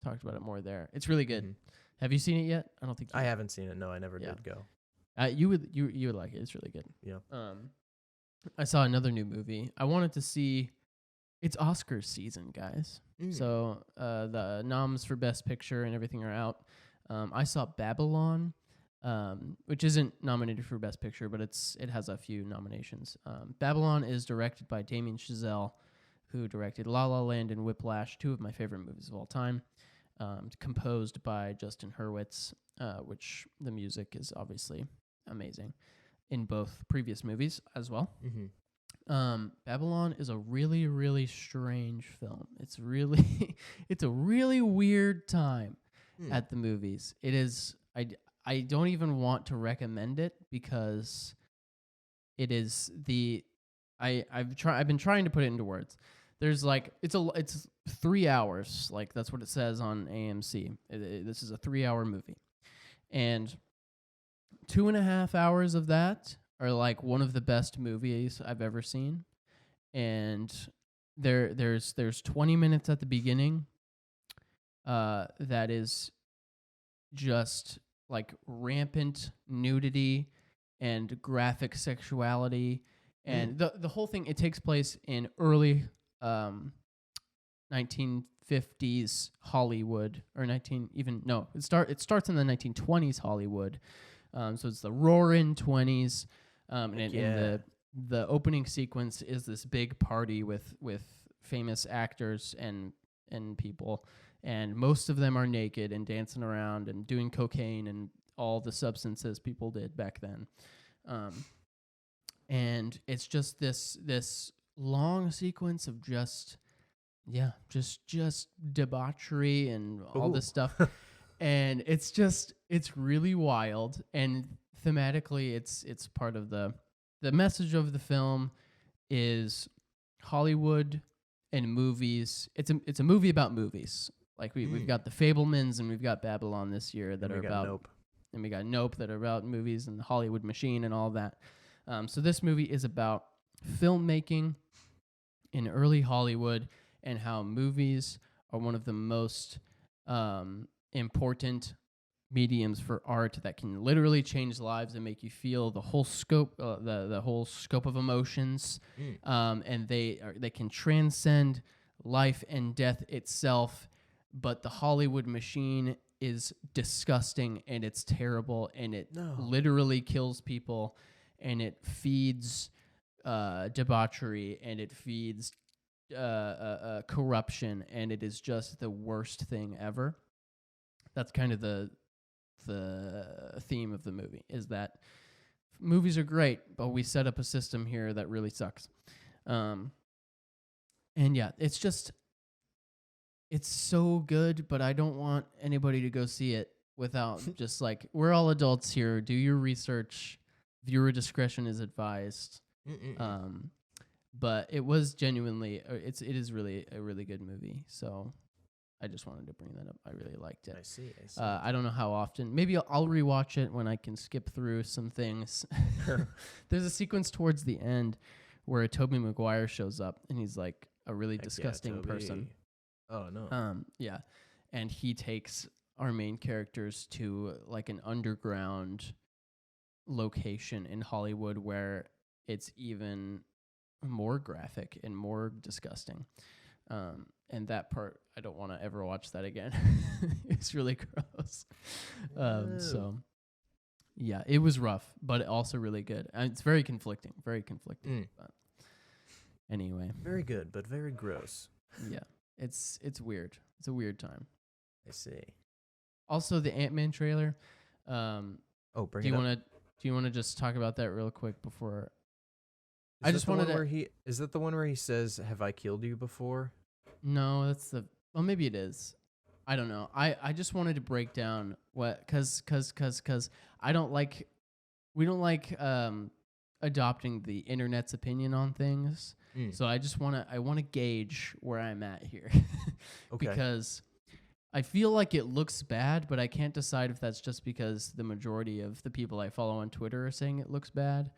talked about it more there. It's really good. Have you seen it yet? I don't think I haven't seen it. No, I never did go. You would like it. It's really good. Yeah. I saw another new movie. I wanted to see. It's Oscars season, guys. So the noms for Best Picture and everything are out. I saw Babylon, which isn't nominated for Best Picture, but it has a few nominations. Babylon is directed by Damien Chazelle, who directed La La Land and Whiplash, 2 of my favorite movies of all time. Composed by Justin Hurwitz, which the music is obviously amazing in both previous movies as well. Babylon is a really, really strange film. It's it's a really weird time at the movies. It is. I don't even want to recommend it because it is I've been trying to put it into words. There's like it's 3 hours, like that's what it says on AMC. This is a 3-hour movie, and 2.5 hours of that are like one of the best movies I've ever seen, and there's 20 minutes at the beginning, that is just like rampant nudity and graphic sexuality, and the whole thing. It takes place in early 1950s Hollywood, or it starts in the 1920s Hollywood. So it's the roaring 20s, and the opening sequence is this big party with famous actors and people, and most of them are naked and dancing around and doing cocaine and all the substances people did back then. And it's just this long sequence of just debauchery and all this stuff. And it's really wild, and thematically it's part of the message of the film is Hollywood and movies. It's a movie about movies. Like we've got The Fablemans and we've got Babylon this year that are about Nope. and we got Nope that are about movies and the Hollywood machine and all that. So this movie is about filmmaking in early Hollywood and how movies are one of the most important mediums for art that can literally change lives and make you feel the whole scope, the whole scope of emotions, and they can transcend life and death itself. But the Hollywood machine is disgusting and it's terrible and it literally kills people and it feeds debauchery and it feeds corruption, and it is just the worst thing ever. That's kind of the theme of the movie, is that movies are great, but we set up a system here that really sucks. And yeah, it's so good, but I don't want anybody to go see it without just like, we're all adults here. Do your research. Viewer discretion is advised. But it was genuinely, it is really a really good movie. So I just wanted to bring that up. I really liked it. I see. I don't know how often. Maybe I'll rewatch it when I can skip through some things. There's a sequence towards the end where Tobey Maguire shows up, and he's like a really disgusting person. Oh no. Yeah, and he takes our main characters to like an underground location in Hollywood where it's even more graphic and more disgusting. And that part, I don't want to ever watch that again. It's really gross. So, yeah, it was rough, but also really good. And it's very conflicting. But anyway. Very good, but very gross. Yeah, it's weird. It's a weird time. I see. Also, the Ant-Man trailer. Bring it up. Do you want to just talk about that real quick before? I just wanted to. Is that the one where he says, "Have I killed you before"? No, that's well, maybe it is. I don't know. I just wanted to break down cause we don't like adopting the internet's opinion on things. So I want to gauge where I'm at here. Okay. Because I feel like it looks bad, but I can't decide if that's just because the majority of the people I follow on Twitter are saying it looks bad.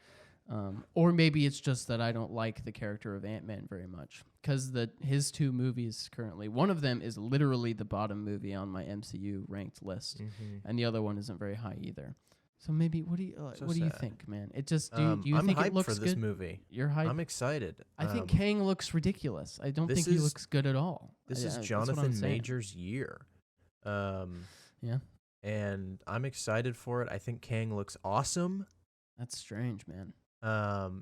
Or maybe it's just that I don't like the character of Ant-Man very much. Because his two movies currently, one of them is literally the bottom movie on my MCU ranked list, and the other one isn't very high either. So maybe what do you think, man? It just do you I'm think hyped it looks for good? this movie. You're hyped. I'm excited. I think Kang looks ridiculous. I don't think he looks good at all. This is that's Jonathan Major's year. Yeah. And I'm excited for it. I think Kang looks awesome. That's strange, man.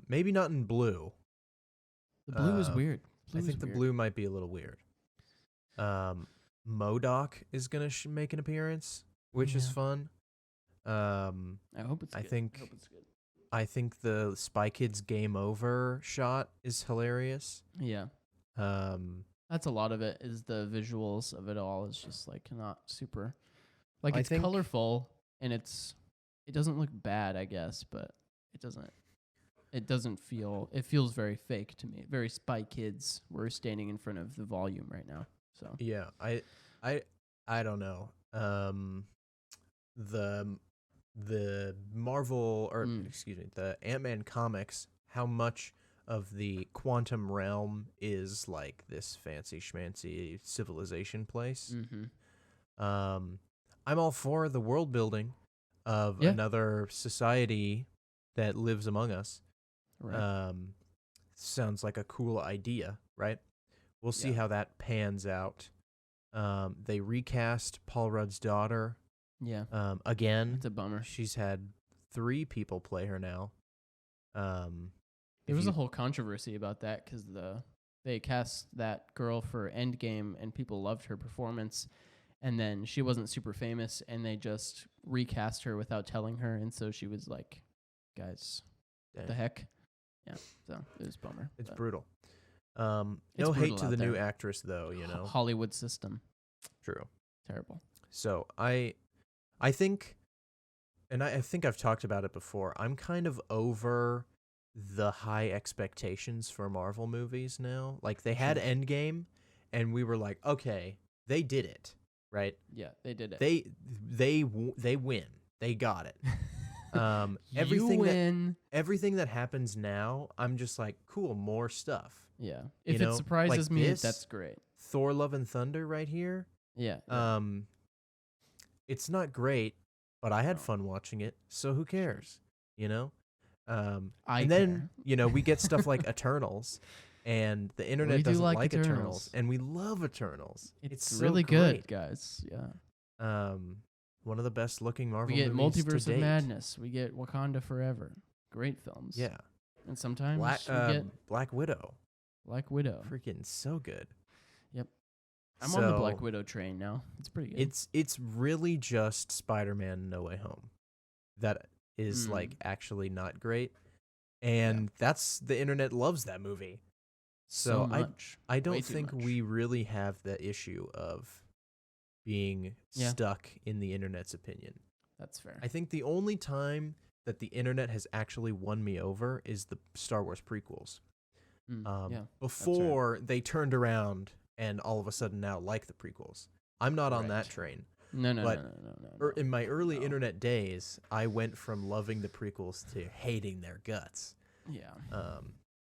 Maybe not in blue. The blue is weird. I think the blue might be a little weird. MODOK is gonna make an appearance, which is fun. I hope it's good. I think the Spy Kids Game Over shot is hilarious. Yeah. That's a lot of it. Is the visuals of it all is just like not super, like it's colorful and it doesn't look bad, I guess, but it doesn't feel. It feels very fake to me. Very Spy Kids. We're standing in front of the volume right now. So yeah, I don't know. The Marvel the Ant-Man comics, how much of the quantum realm is like this fancy schmancy civilization place. I'm all for the world building of another society that lives among us. Right. Sounds like a cool idea, right? We'll see how that pans out. They recast Paul Rudd's daughter. Yeah. Again. It's a bummer. She's had 3 people play her now. There was a whole controversy about that because they cast that girl for Endgame and people loved her performance, and then she wasn't super famous, and they just recast her without telling her, and so she was like, "Guys, what the heck?" Yeah, so it was a bummer. It's brutal. No hate to the new actress, though. You know, Hollywood system. True. Terrible. So I think, and I think I've talked about it before, I'm kind of over the high expectations for Marvel movies now. Like, they had Sure. Endgame, and we were like, okay, they did it, right? Yeah, they did it. They win. They got it. You Everything win. everything that happens now, I'm just like, cool, more stuff. Yeah. You If know, it surprises like me, this, that's great. Thor: Love and Thunder right here. Yeah. It's not great, but I had No. fun watching it, so who cares? You know? I And then, care. you know, we get stuff like Eternals, and the internet We do doesn't like like Eternals. Eternals. And we love Eternals. It's so really great. good, guys. Yeah. One of the best looking Marvel We get movies to Multiverse date. of Madness. We get Wakanda Forever. Great films. Yeah. And sometimes Black, we get Black Widow. Black Widow. Freaking so good. Yep. I'm on the Black Widow train now. It's pretty good. It's really just Spider-Man No Way Home that is like Mm. actually not great. And that's the internet loves that movie. so So much. I Way don't too think much. we really have the issue of being Yeah. stuck in the internet's opinion. That's fair. I think the only time that the internet has actually won me over is the Star Wars prequels. Yeah. Before they turned around and all of a sudden now like the prequels. I'm not on that Right. train. No. In my early No. internet days, I went from loving the prequels to hating their guts. Yeah.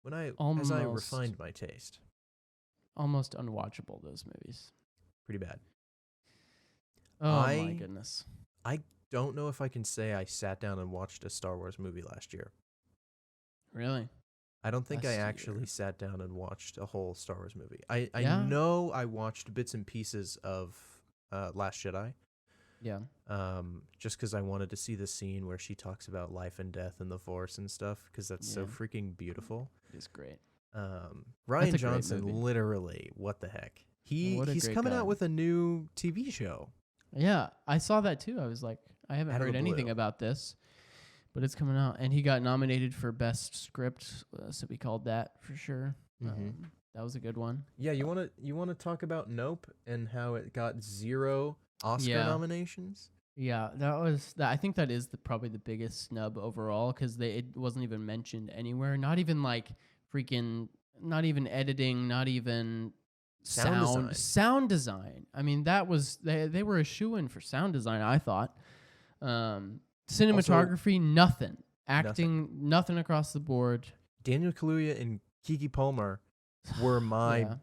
When I as I Almost. refined my taste, Almost unwatchable, those movies. pretty bad. Oh my I- goodness. I don't know if I can say I sat down and watched a Star Wars movie last year. Really? I don't think I Last actually year. sat down and watched a whole Star Wars movie. I Yeah? know I watched bits and pieces of Last Jedi. Yeah. Just because I wanted to see the scene where she talks about life and death and the Force and stuff, because that's so Yeah. freaking beautiful. It's great. Ryan a great Johnson, movie. literally, what the heck? What a He's great coming guy. out with a new TV show. Yeah, I saw that too. I was like, I haven't Out of heard the anything blue. about this, but it's coming out, and he got nominated for best script, so we called that for sure. Mhm. That was a good one. Yeah, you wanna talk about Nope and how it got 0 Oscar Yeah. nominations? Yeah, that was that. I think that is probably the biggest snub overall because it wasn't even mentioned anywhere. Not even like freaking. Not even editing. Not even Sound design. Sound design. I mean, that was they were a shoo-in for sound design. I thought. Cinematography, nothing. Acting, nothing across the board. Daniel Kaluuya and Keke Palmer were my Yeah.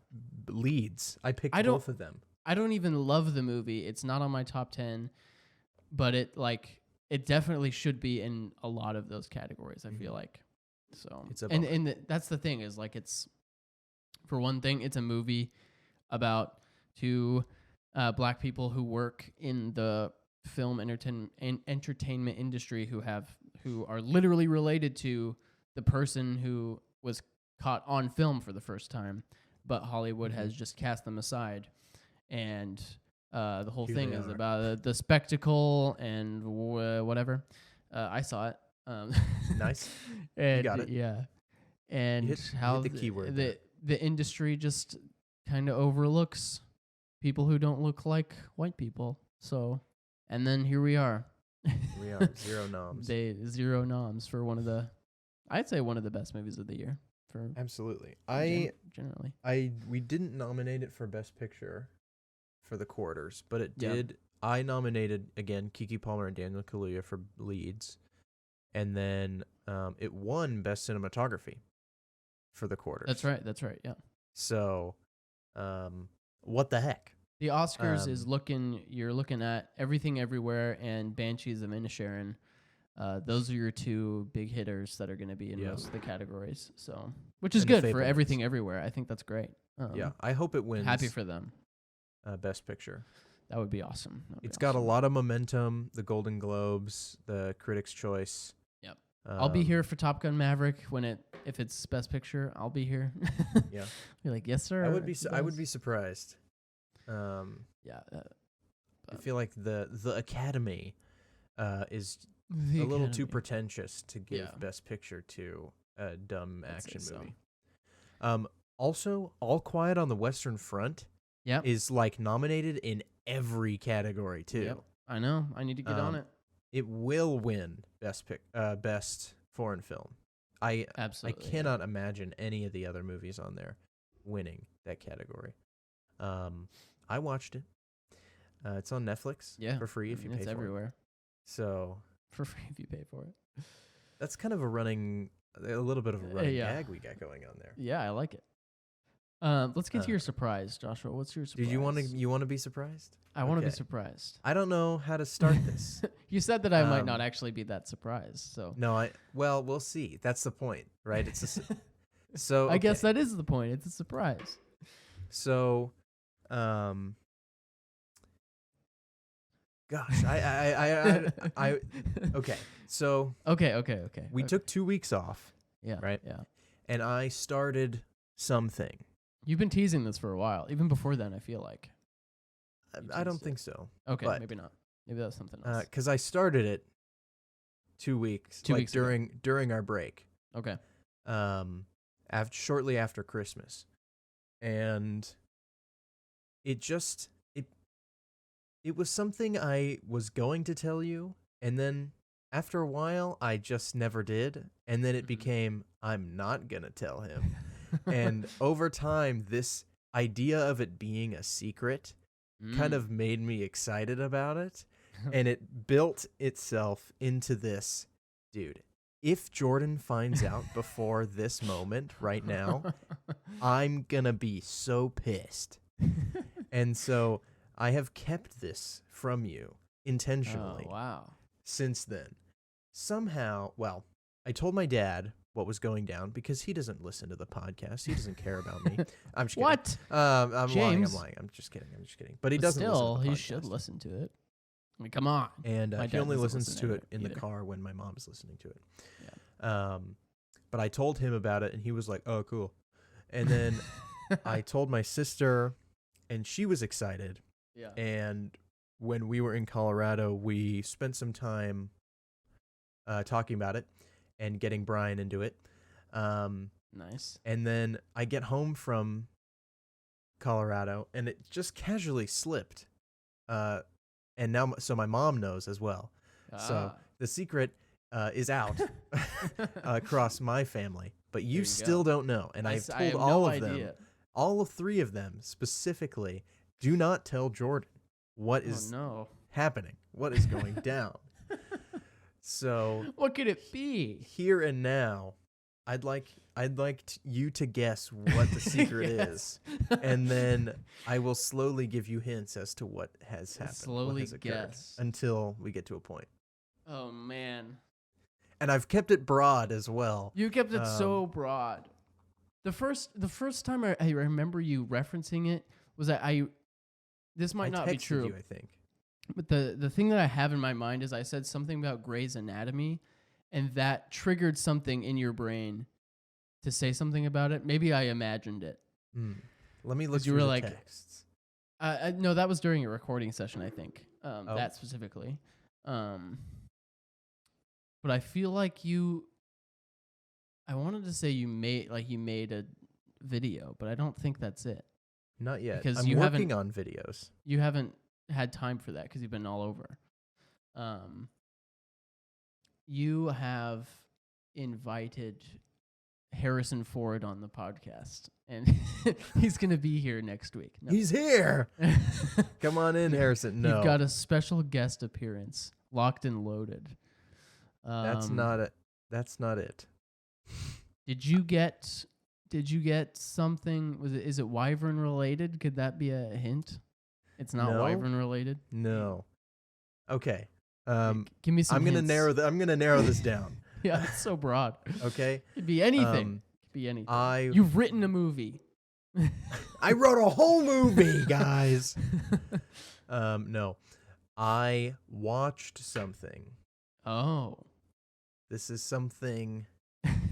leads. I picked I don't- both of them. I don't even love the movie. It's not on my top 10, but it definitely should be in a lot of those categories, I feel like. So It's a and bummer. that's the thing is like it's for one thing, it's a movie about two black people who work in the film entertainment industry who are literally related to the person who was caught on film for the first time, but Hollywood has just cast them aside. And the whole Here thing they is are. about the spectacle and whatever. I saw it. Nice. And got it. yeah. And You hit how the keyword there. the industry just kind of overlooks people who don't look like white people. So, and then here we are. We are 0 noms. They 0 noms for I'd say one of the best movies of the year for Absolutely. generally. We didn't nominate it for Best Picture for the quarters, but it Yeah. did. I nominated again Keke Palmer and Daniel Kaluuya for leads, and then it won Best Cinematography for the quarters. That's right. Yeah. So, what the heck? The Oscars is Um, you're looking at Everything Everywhere and Banshees of Inisherin. Those are your two big hitters that are going to be in Yeah. most of the categories. So, which is And the good for Fablemans. Everything Everywhere. I think that's great. Yeah, I hope it wins. Happy for them. Best Picture. That would be awesome. It's got a lot of momentum. The Golden Globes, the Critics' Choice. Yep. I'll be Um, here for Top Gun Maverick if it's Best Picture. I'll be here. Yeah. Be like, yes, sir. I would be it's I would best." be surprised. Yeah. I feel like the Academy is The a little too Academy. pretentious to give Yeah. Best Picture to a dumb I'd say action so. movie. Also, All Quiet on the Western Front Yep. is like nominated in every category too. Yep. I know. I need to get on Um, it. It will win best foreign film. I Absolutely. cannot imagine any of the other movies on there winning that category. I watched it. It's on Netflix for free if you pay It's for it. everywhere. So For free if you pay for it. that's kind of a little bit of a running yeah. gag we got going on there. Yeah, I like it. Let's get to your surprise, Joshua. What's your surprise? Did you want to be surprised? I want to be Okay. surprised. I don't know how to start this. You said that I might not Um, actually be that surprised, so No, well, we'll see. That's the point, right? It's so I guess okay. that is the point. It's a surprise. So, gosh, I okay. So Okay. we took 2 weeks off, yeah, right? Yeah. and I started something. You've been teasing this for a while, even before then. I feel like. I don't teased think it. so. Okay, But, maybe not. Maybe that's something else. Because I started it 2 weeks, 2 like weeks ago. during our break, Okay. shortly after Christmas, and it just it was something I was going to tell you, and then after a while I just never did, and then it Mhm. became I'm not gonna tell him, and over time this idea of it being a secret kind of made me excited about it, and it built itself into this, dude. If Jordan finds out before this moment right now, I'm gonna be so pissed. And so I have kept this from you intentionally Oh, wow. since then. Somehow, well, I told my dad what was going down because he doesn't listen to the podcast. He doesn't care about me. I'm just kidding. What? I'm James? lying. I'm just kidding. But he But doesn't still, listen to the he podcast. should listen to it. I mean, come on. And My he dad only doesn't listens listen to it in the either. car when my mom's listening to it. But I told him about it, and he was like, "Oh, cool." And then I told my sister, and she was excited. Yeah. And when we were in Colorado, we spent some time talking about it and getting Brian into it. Nice. And then I get home from Colorado, and it just casually slipped. And now, so my mom knows as well. So the secret is out across my family, but There you you still go. don't know. And I've I told have all no of idea. them, all of 3 of them specifically, do not tell Jordan what is Oh no. happening, what is going down. So What could it be? here and now, I'd like you to guess what the secret is, and then I will slowly give you hints as to what has happened. what Slowly has occurred, guess. until we get to a point. Oh man. And I've kept it broad as well. You kept it so broad. The first time I remember you referencing it was that this might not be texted true. you, I think. But the thing that I have in my mind is I said something about Grey's Anatomy, and that triggered something in your brain to say something about it. Maybe I imagined it. Let me look 'Cause you through were the like- texts. No, that was during a recording session, I think. Oh. That specifically. But I feel like I wanted to say you made a video, but I don't think that's it. Not yet. because I'm you working haven't- on videos. You haven't had time for that because you've been all over. You have invited Harrison Ford on the podcast, and he's going to be here next week. No. He's here. Come on in, Harrison. No, You've got a special guest appearance, locked and loaded. that's not it. That's not it. Did you get something? Is it Wyvern related? Could that be a hint? It's not No. Wyvern related. No. Okay. Give me some. I'm gonna hints. narrow this down. Yeah, it's so broad. Okay. Could be anything. Um, Could be anything. You've written a movie. I wrote a whole movie, guys. No, I watched something. Oh. This is something.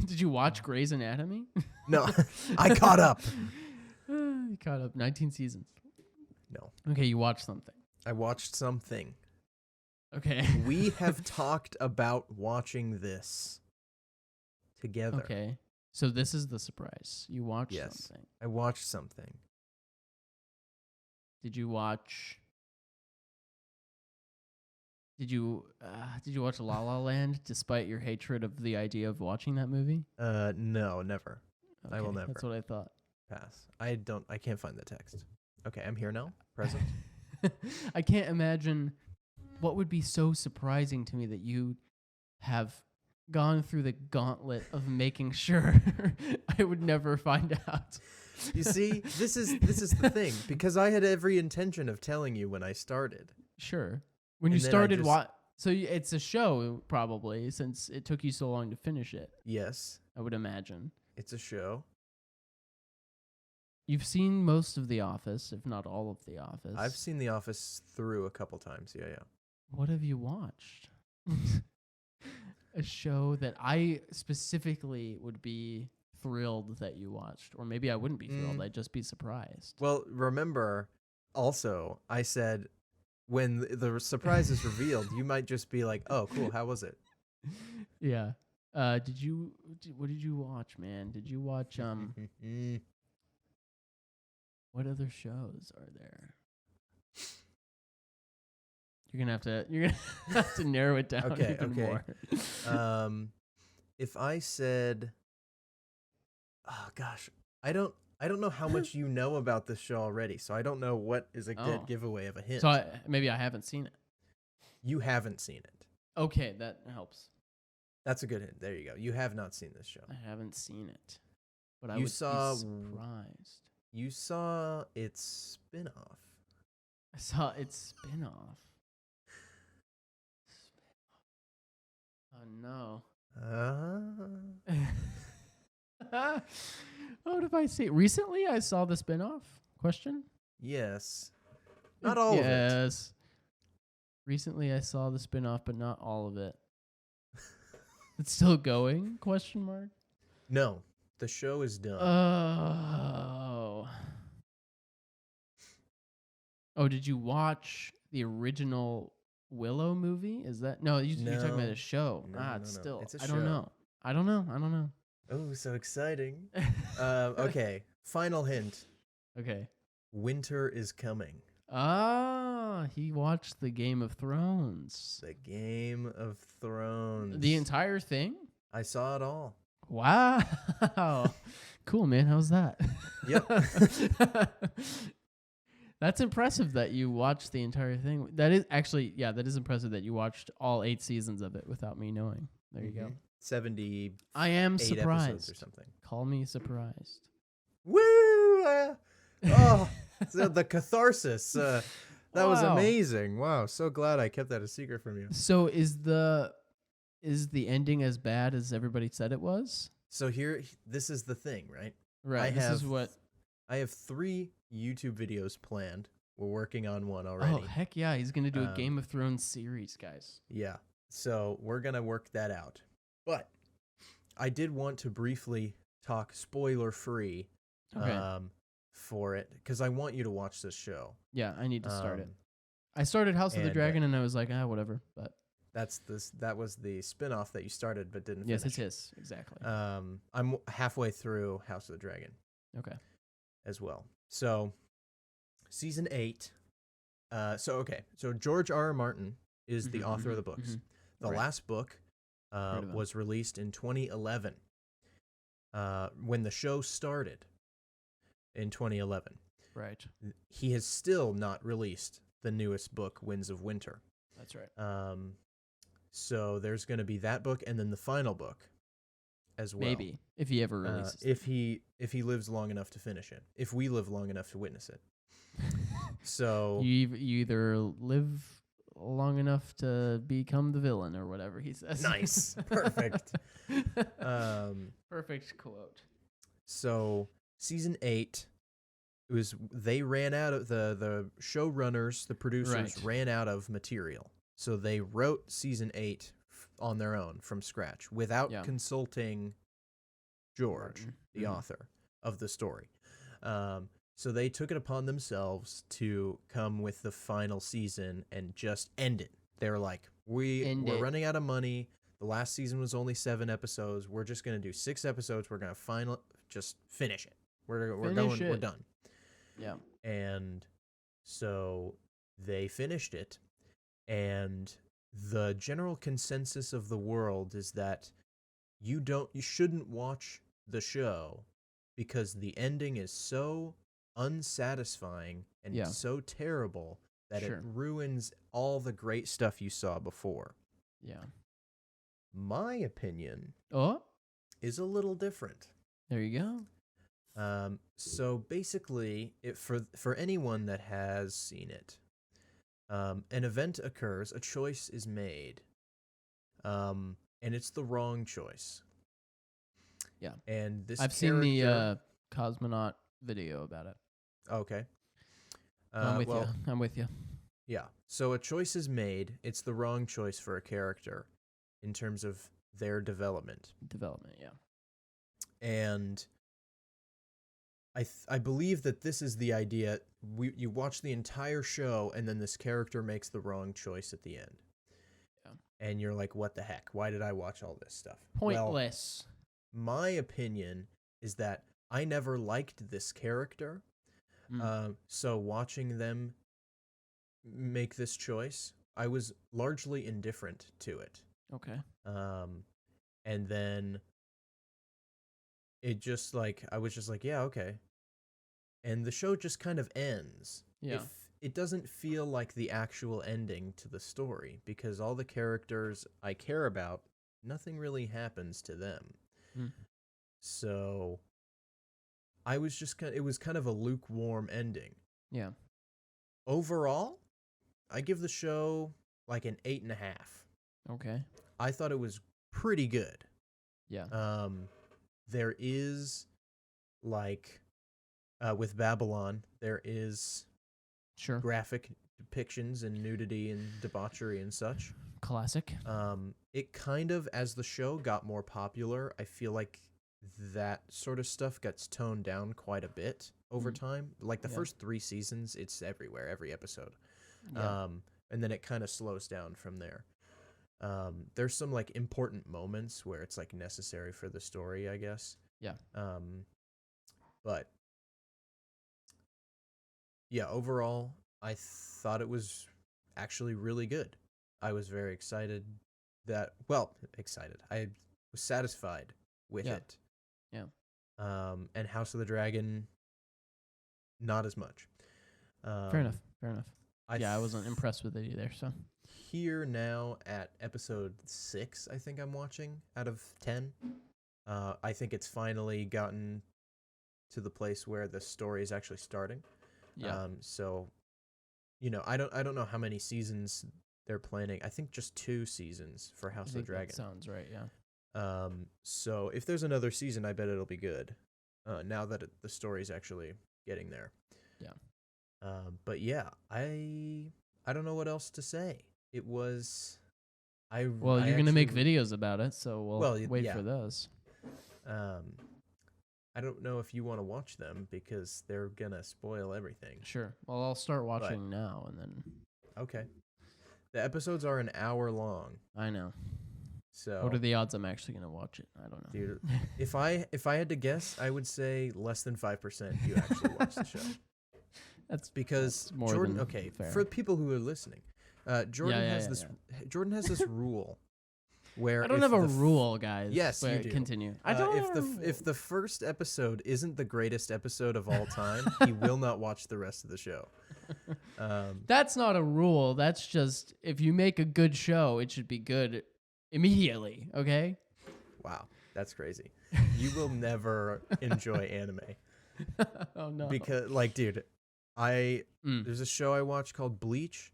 Did you watch Grey's Anatomy? No, I caught up. You caught up 19 seasons. No, Okay, you watched something. I watched something. Okay. We have talked about watching this together. Okay. So this is the surprise. You watched Yes. something. I watched something. Did you watch did you watch La La Land despite your hatred of the idea of watching that movie? No, never. I will never. That's what I thought. Pass. I can't find the text. Okay, I'm here now. Present. I can't imagine what would be so surprising to me that you have gone through the gauntlet of making sure I would never find out. You see, this is the thing, because I had every intention of telling you when I started. Sure. When you And then I started, just- what? So it's a show, probably, since it took you so long to finish it. Yes, I would imagine. it's a show. You've seen most of The Office, if not all of The Office. I've seen The Office through a couple times. Yeah. What have you watched? A show that I specifically would be thrilled that you watched, or maybe I wouldn't be thrilled. I'd just be surprised. Well, remember, also, I said when the surprise is revealed, you might just be like, "Oh, cool. How was it?" Yeah. What did you watch, man? Did you watch what other shows are there? You're gonna have to narrow it down Okay, even more. If I said, oh gosh, I don't know how much you know about this show already, so I don't know what is a good Oh. giveaway of a hint. So maybe I haven't seen it. You haven't seen it. Okay, that helps. That's a good hint. There you go. You have not seen this show. I haven't seen it, but I You would saw- be surprised. You saw its spin-off. I saw its spin-off. Oh no. What if I see? Recently, I saw the spin-off. Question? Yes. Not all of it. Yes. Recently, I saw the spin-off, but not all of it. It's still going? Question mark. No, the show is done. Oh. Oh, did you watch the original Willow movie? Is that no? You're talking about No. a show. No, It's no. still. It's a I don't show. know. I don't know. Oh, so exciting. Okay, final hint. Okay. Winter is coming. Ah, he watched the Game of Thrones. The Game of Thrones. The entire thing? I saw it all. Wow. Cool, man. How's that? Yep. That's impressive that you watched the entire thing. That is actually, yeah, that is impressive that you watched all 8 seasons of it without me knowing. There you go. 78 I am episodes or surprised. something. Call me surprised. Woo! So the catharsis. That was Wow. amazing. Wow, so glad I kept that a secret from you. So is the ending as bad as everybody said it was? So this is the thing, right? Right. This is what. I have 3 YouTube videos planned. We're working on one already. Oh heck yeah! He's gonna do a Um, Game of Thrones series, guys. Yeah. So we're going to work that out. But I did want to briefly talk spoiler free Okay. for it because I want you to watch this show. Yeah, I need to start it. Um, I started House of the and, Dragon and I was like, whatever. But That was the spin-off that you started but didn't yes, finish. it is exactly. I'm halfway through House of the Dragon Okay. as well. So season 8. So George R.R. Martin is the author of the books. The Right. last book Heard of him. was released in 2011 when the show started in 2011. Right. He has still not released the newest book, Winds of Winter. That's right. So there's going to be that book and then the final book as well. Maybe if he ever releases. if he lives long enough to finish it. If we live long enough to witness it. So you either live long enough to become the villain or whatever he says. nice. Perfect. Perfect quote. So season 8, they ran out of the showrunners, the producers Right. ran out of material, so they wrote season 8 on their own from scratch without Yeah. consulting George, Martin. the author of the story. So they took it upon themselves to come with the final season and just end it. They were like, we're running out of money. The last season was only 7 episodes. We're just going to do 6 episodes. We're going to just finish it. We're done. Yeah. And so they finished it. And the general consensus of the world is that you shouldn't watch the show because the ending is so unsatisfying and Yeah. so terrible that Sure. it ruins all the great stuff you saw before. Yeah. My opinion Oh, is a little different. there you go. So basically, for anyone that has seen it, an event occurs, a choice is made, and it's the wrong choice. Yeah. And this I've seen the cosmonaut video about it. Okay. So I'm with you. I'm with you. Yeah. So a choice is made. It's the wrong choice for a character in terms of their development. Yeah. And I believe that this is the idea. You watch the entire show, and then this character makes the wrong choice at the end. Yeah. And you're like, what the heck? Why did I watch all this stuff? Pointless. Well, my opinion is that I never liked this character. So watching them make this choice, I was largely indifferent to it. Okay. And then it just like, I was just like, yeah, okay. And the show just kind of ends. Yeah. It doesn't feel like the actual ending to the story because all the characters I care about, nothing really happens to them. So I was just it was kind of a lukewarm ending. Yeah. Overall, I give the show like an 8.5. Okay. I thought it was pretty good. Yeah. There is like with Babylon, there is Sure. graphic depictions and nudity and debauchery and such. Classic. It kind of, as the show got more popular, I feel like that sort of stuff gets toned down quite a bit over time. Like the first 3 seasons, it's everywhere, every episode. Yeah. And then it kind of slows down from there. There's some like important moments where it's like necessary for the story, I guess. Yeah. But yeah, overall, I thought it was actually really good. I was very excited I was satisfied with it. Yeah. And House of the Dragon, not as much. Fair enough. I wasn't impressed with it either. So here now at episode 6, I think I'm watching out of 10. I think it's finally gotten to the place where the story is actually starting. yeah. So, I don't know how many seasons they're planning. I think just 2 seasons for House of the Dragon. That sounds right. Yeah. So if there's another season, I bet it'll be good. Now that the story's actually getting there. Yeah. But yeah, I don't know what else to say. It was, you're gonna make videos about it, so we'll wait for those. I don't know if you want to watch them because they're gonna spoil everything. Sure. Well, I'll start watching now, and then. Okay. The episodes are an hour long. I know. So what are the odds I'm actually gonna watch it? I don't know. Dude, if I had to guess, I would say less than 5% you actually watch the show. That's because more Jordan. than Okay, fair. for people who are listening, Jordan has this. Jordan has this rule where I don't have a rule, guys. Yes, you do. Continue. I don't. If the first episode isn't the greatest episode of all time, he will not watch the rest of the show. That's not a rule. That's just if you make a good show, it should be good immediately. Okay. Wow, that's crazy. You will never enjoy anime. Oh no. Because dude, there's a show I watched called Bleach.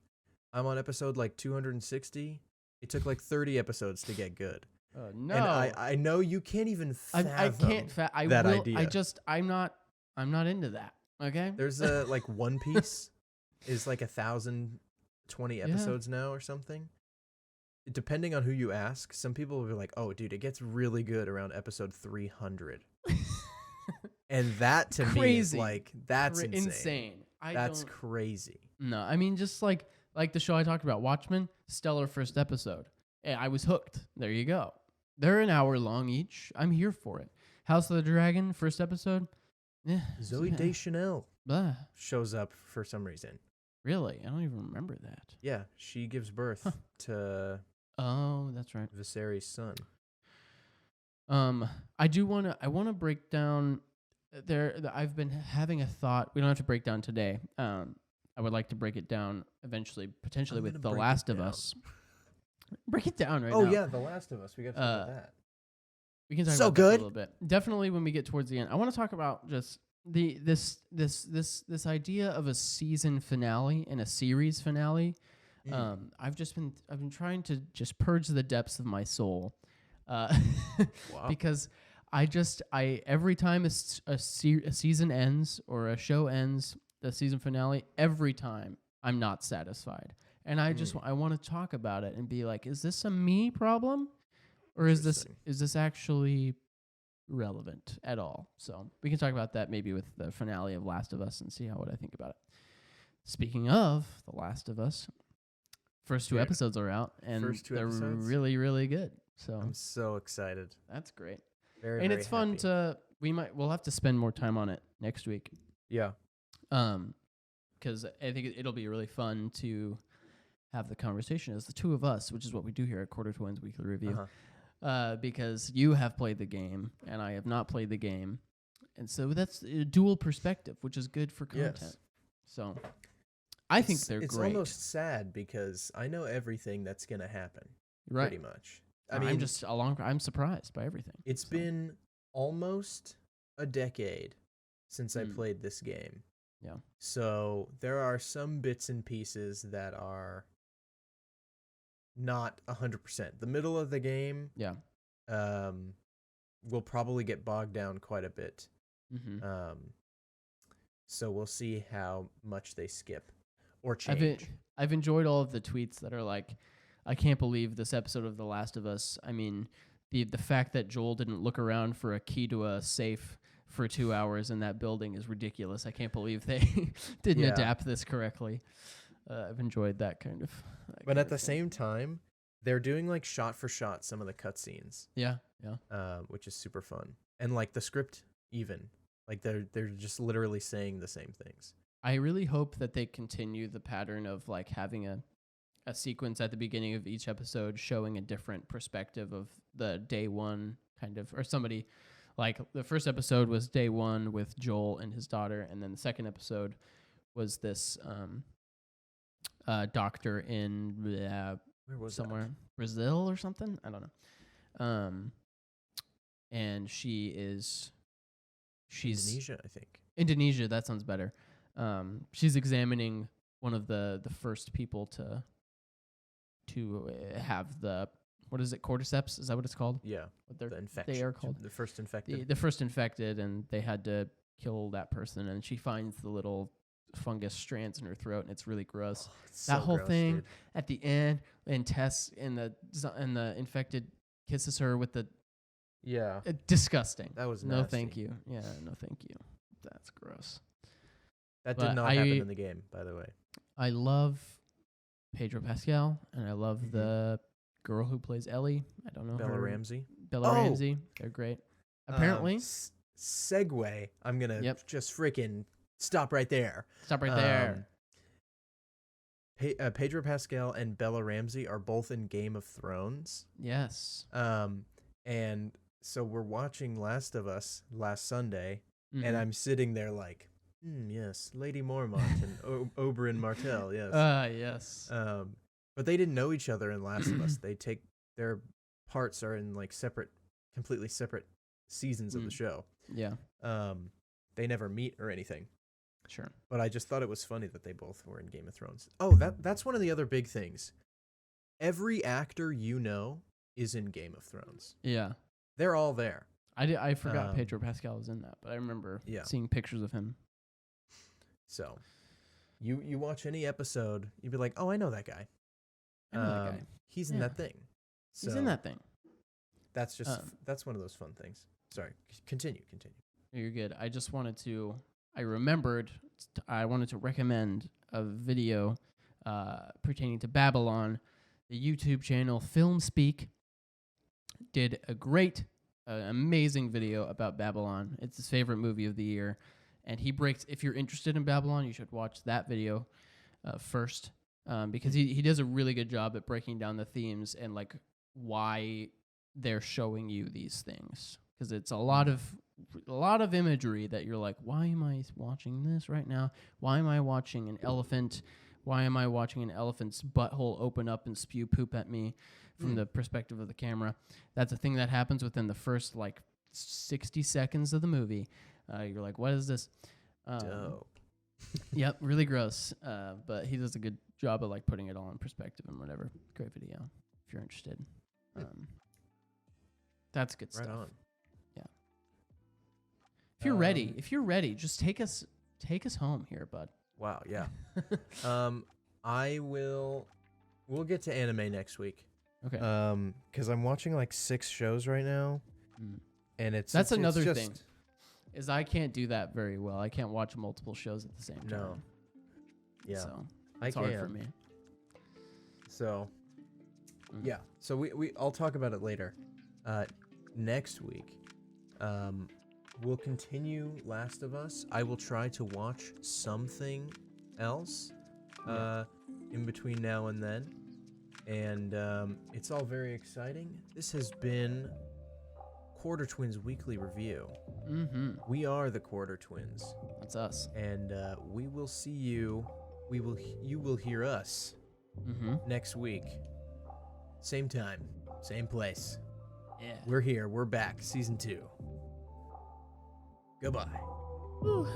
I'm on episode 260. It took 30 episodes to get good. No. And I know you can't even fathom I can't that idea. I'm not into that. Okay. There's One Piece is 1,020 episodes now or something. Depending on who you ask, some people will be like, "Oh, dude, it gets really good around episode 300." And that to me is that's insane. That's crazy. No, I mean just like the show I talked about, Watchmen, stellar first episode. I was hooked. There you go. They're an hour long each. I'm here for it. House of the Dragon, first episode. Zoe Deschanel Blah. shows up for some reason. Really? I don't even remember that. Yeah, she gives birth to Oh, that's right. Viserys' son. I want to break down I've been having a thought. We don't have to break down today. I would like to break it down eventually, potentially I'm with gonna The break it Last of down. Us. Break it down right Oh now. yeah, The Last of Us. We got to talk about that. We can talk So about that for a good. little bit. Definitely when we get towards the end. I want to talk about just this idea of a season finale and a series finale. I've been trying to just purge the depths of my soul, Wow. because I every time a season ends or a show ends, the season finale, every time I'm not satisfied, and I want to talk about it and be like, is this a me problem, or is this actually relevant at all? So we can talk about that maybe with the finale of Last of Us and see what I think about it. Speaking of The Last of Us, first two episodes are out, and they're episodes? really, really good. So I'm so excited. that's great. Very, And very it's fun happy. to we'll have to spend more time on it next week. Yeah. Because I think it'll be really fun to have the conversation as the two of us, which is what we do here at Quarter Twins Weekly Review. Because you have played the game and I have not played the game, and so that's a dual perspective, which is good for content. Yes. So I think they're it's great. almost sad because I know everything that's gonna happen. Right. Pretty much. I mean, I'm surprised by everything. It's been almost a decade since I played this game. Yeah. So there are some bits and pieces that are not 100%. The middle of the game, Yeah. will probably get bogged down quite a bit. Mm-hmm. So we'll see how much they skip or change. I've enjoyed all of the tweets that are like, I can't believe this episode of The Last of Us. I mean, the fact that Joel didn't look around for a key to a safe for 2 hours in that building is ridiculous. I can't believe they didn't adapt this correctly. I've enjoyed that kind of. But at the same time, they're doing like shot for shot some of the cutscenes. Yeah. Which is super fun. And like the script even. Like they're just literally saying the same things. I really hope that they continue the pattern of like having a sequence at the beginning of each episode showing a different perspective of the day one kind of, or somebody, like the first episode was day one with Joel and his daughter, and then the second episode was this doctor in Where was somewhere Brazil or something, I don't know, and she's Indonesia, I think. Indonesia, that sounds better. She's examining one of the first people to have the, what is it, cordyceps? Is that what it's called? Yeah, What the infection. they are called? The first infected. The first infected, and they had to kill that person, and she finds the little fungus strands in her throat, and it's really gross. It's That so whole gross, thing dude. at the end, and Tess and the infected kisses her with the Yeah, disgusting. that was no, nasty. thank you. Yeah, no, thank you. That's gross. That But did not happen in the game, by the way. I love Pedro Pascal, and I love the girl who plays Ellie. I don't know Bella her. Ramsey. Bella Oh! Ramsey. They're great. Apparently. Segue. I'm gonna just freaking stop right there. Stop right there. Pedro Pascal and Bella Ramsey are both in Game of Thrones. Yes. And so we're watching Last of Us last Sunday, and I'm sitting there like, yes, Lady Mormont and Oberyn Martell, yes. Yes. But they didn't know each other in Last of Us. Their parts are in like completely separate seasons of the show. Yeah. They never meet or anything. Sure. But I just thought it was funny that they both were in Game of Thrones. Oh, that's one of the other big things. Every actor you know is in Game of Thrones. Yeah. They're all there. I forgot Pedro Pascal was in that, but I remember seeing pictures of him. So, you watch any episode, you'd be like, oh, I know that guy. I know that guy. He's in that thing. So He's in that thing. That's just that's one of those fun things. Sorry, continue. You're good. I just wanted to. I remembered. I wanted to recommend a video pertaining to Babylon. The YouTube channel Film Speak did a great, amazing video about Babylon. It's his favorite movie of the year, and he breaks. If you're interested in Babylon, you should watch that video. first, because he does a really good job at breaking down the themes and like why they're showing you these things, because it's a lot of imagery that you're like, why am I watching this right now? Why am I watching an elephant? Why am I watching an elephant's butthole open up and spew poop at me from the perspective of the camera? That's a thing that happens within the first like 60 seconds of the movie. You're like, what is this? Dope. Yep, really gross. But he does a good job of like putting it all in perspective and whatever. Great video if you're interested. That's good Right stuff. on. Yeah. If you're ready, just take us home here, bud. Wow. Yeah. We'll get to anime next week. Okay. Because I'm watching like 6 shows right now, and That's another just, thing. Is I can't do that very well. I can't watch multiple shows at the same time. No. Yeah. So I it's hard can. for me. So yeah. So I'll talk about it later. Next week, we'll continue Last of Us. I will try to watch something else in between now and then. And it's all very exciting. This has been Quarter Twins Weekly Review. We are the Quarter Twins. That's us. And we will see you. You will hear us next week. Same time, same place. Yeah. We're here. We're back. Season 2. Goodbye. Whew.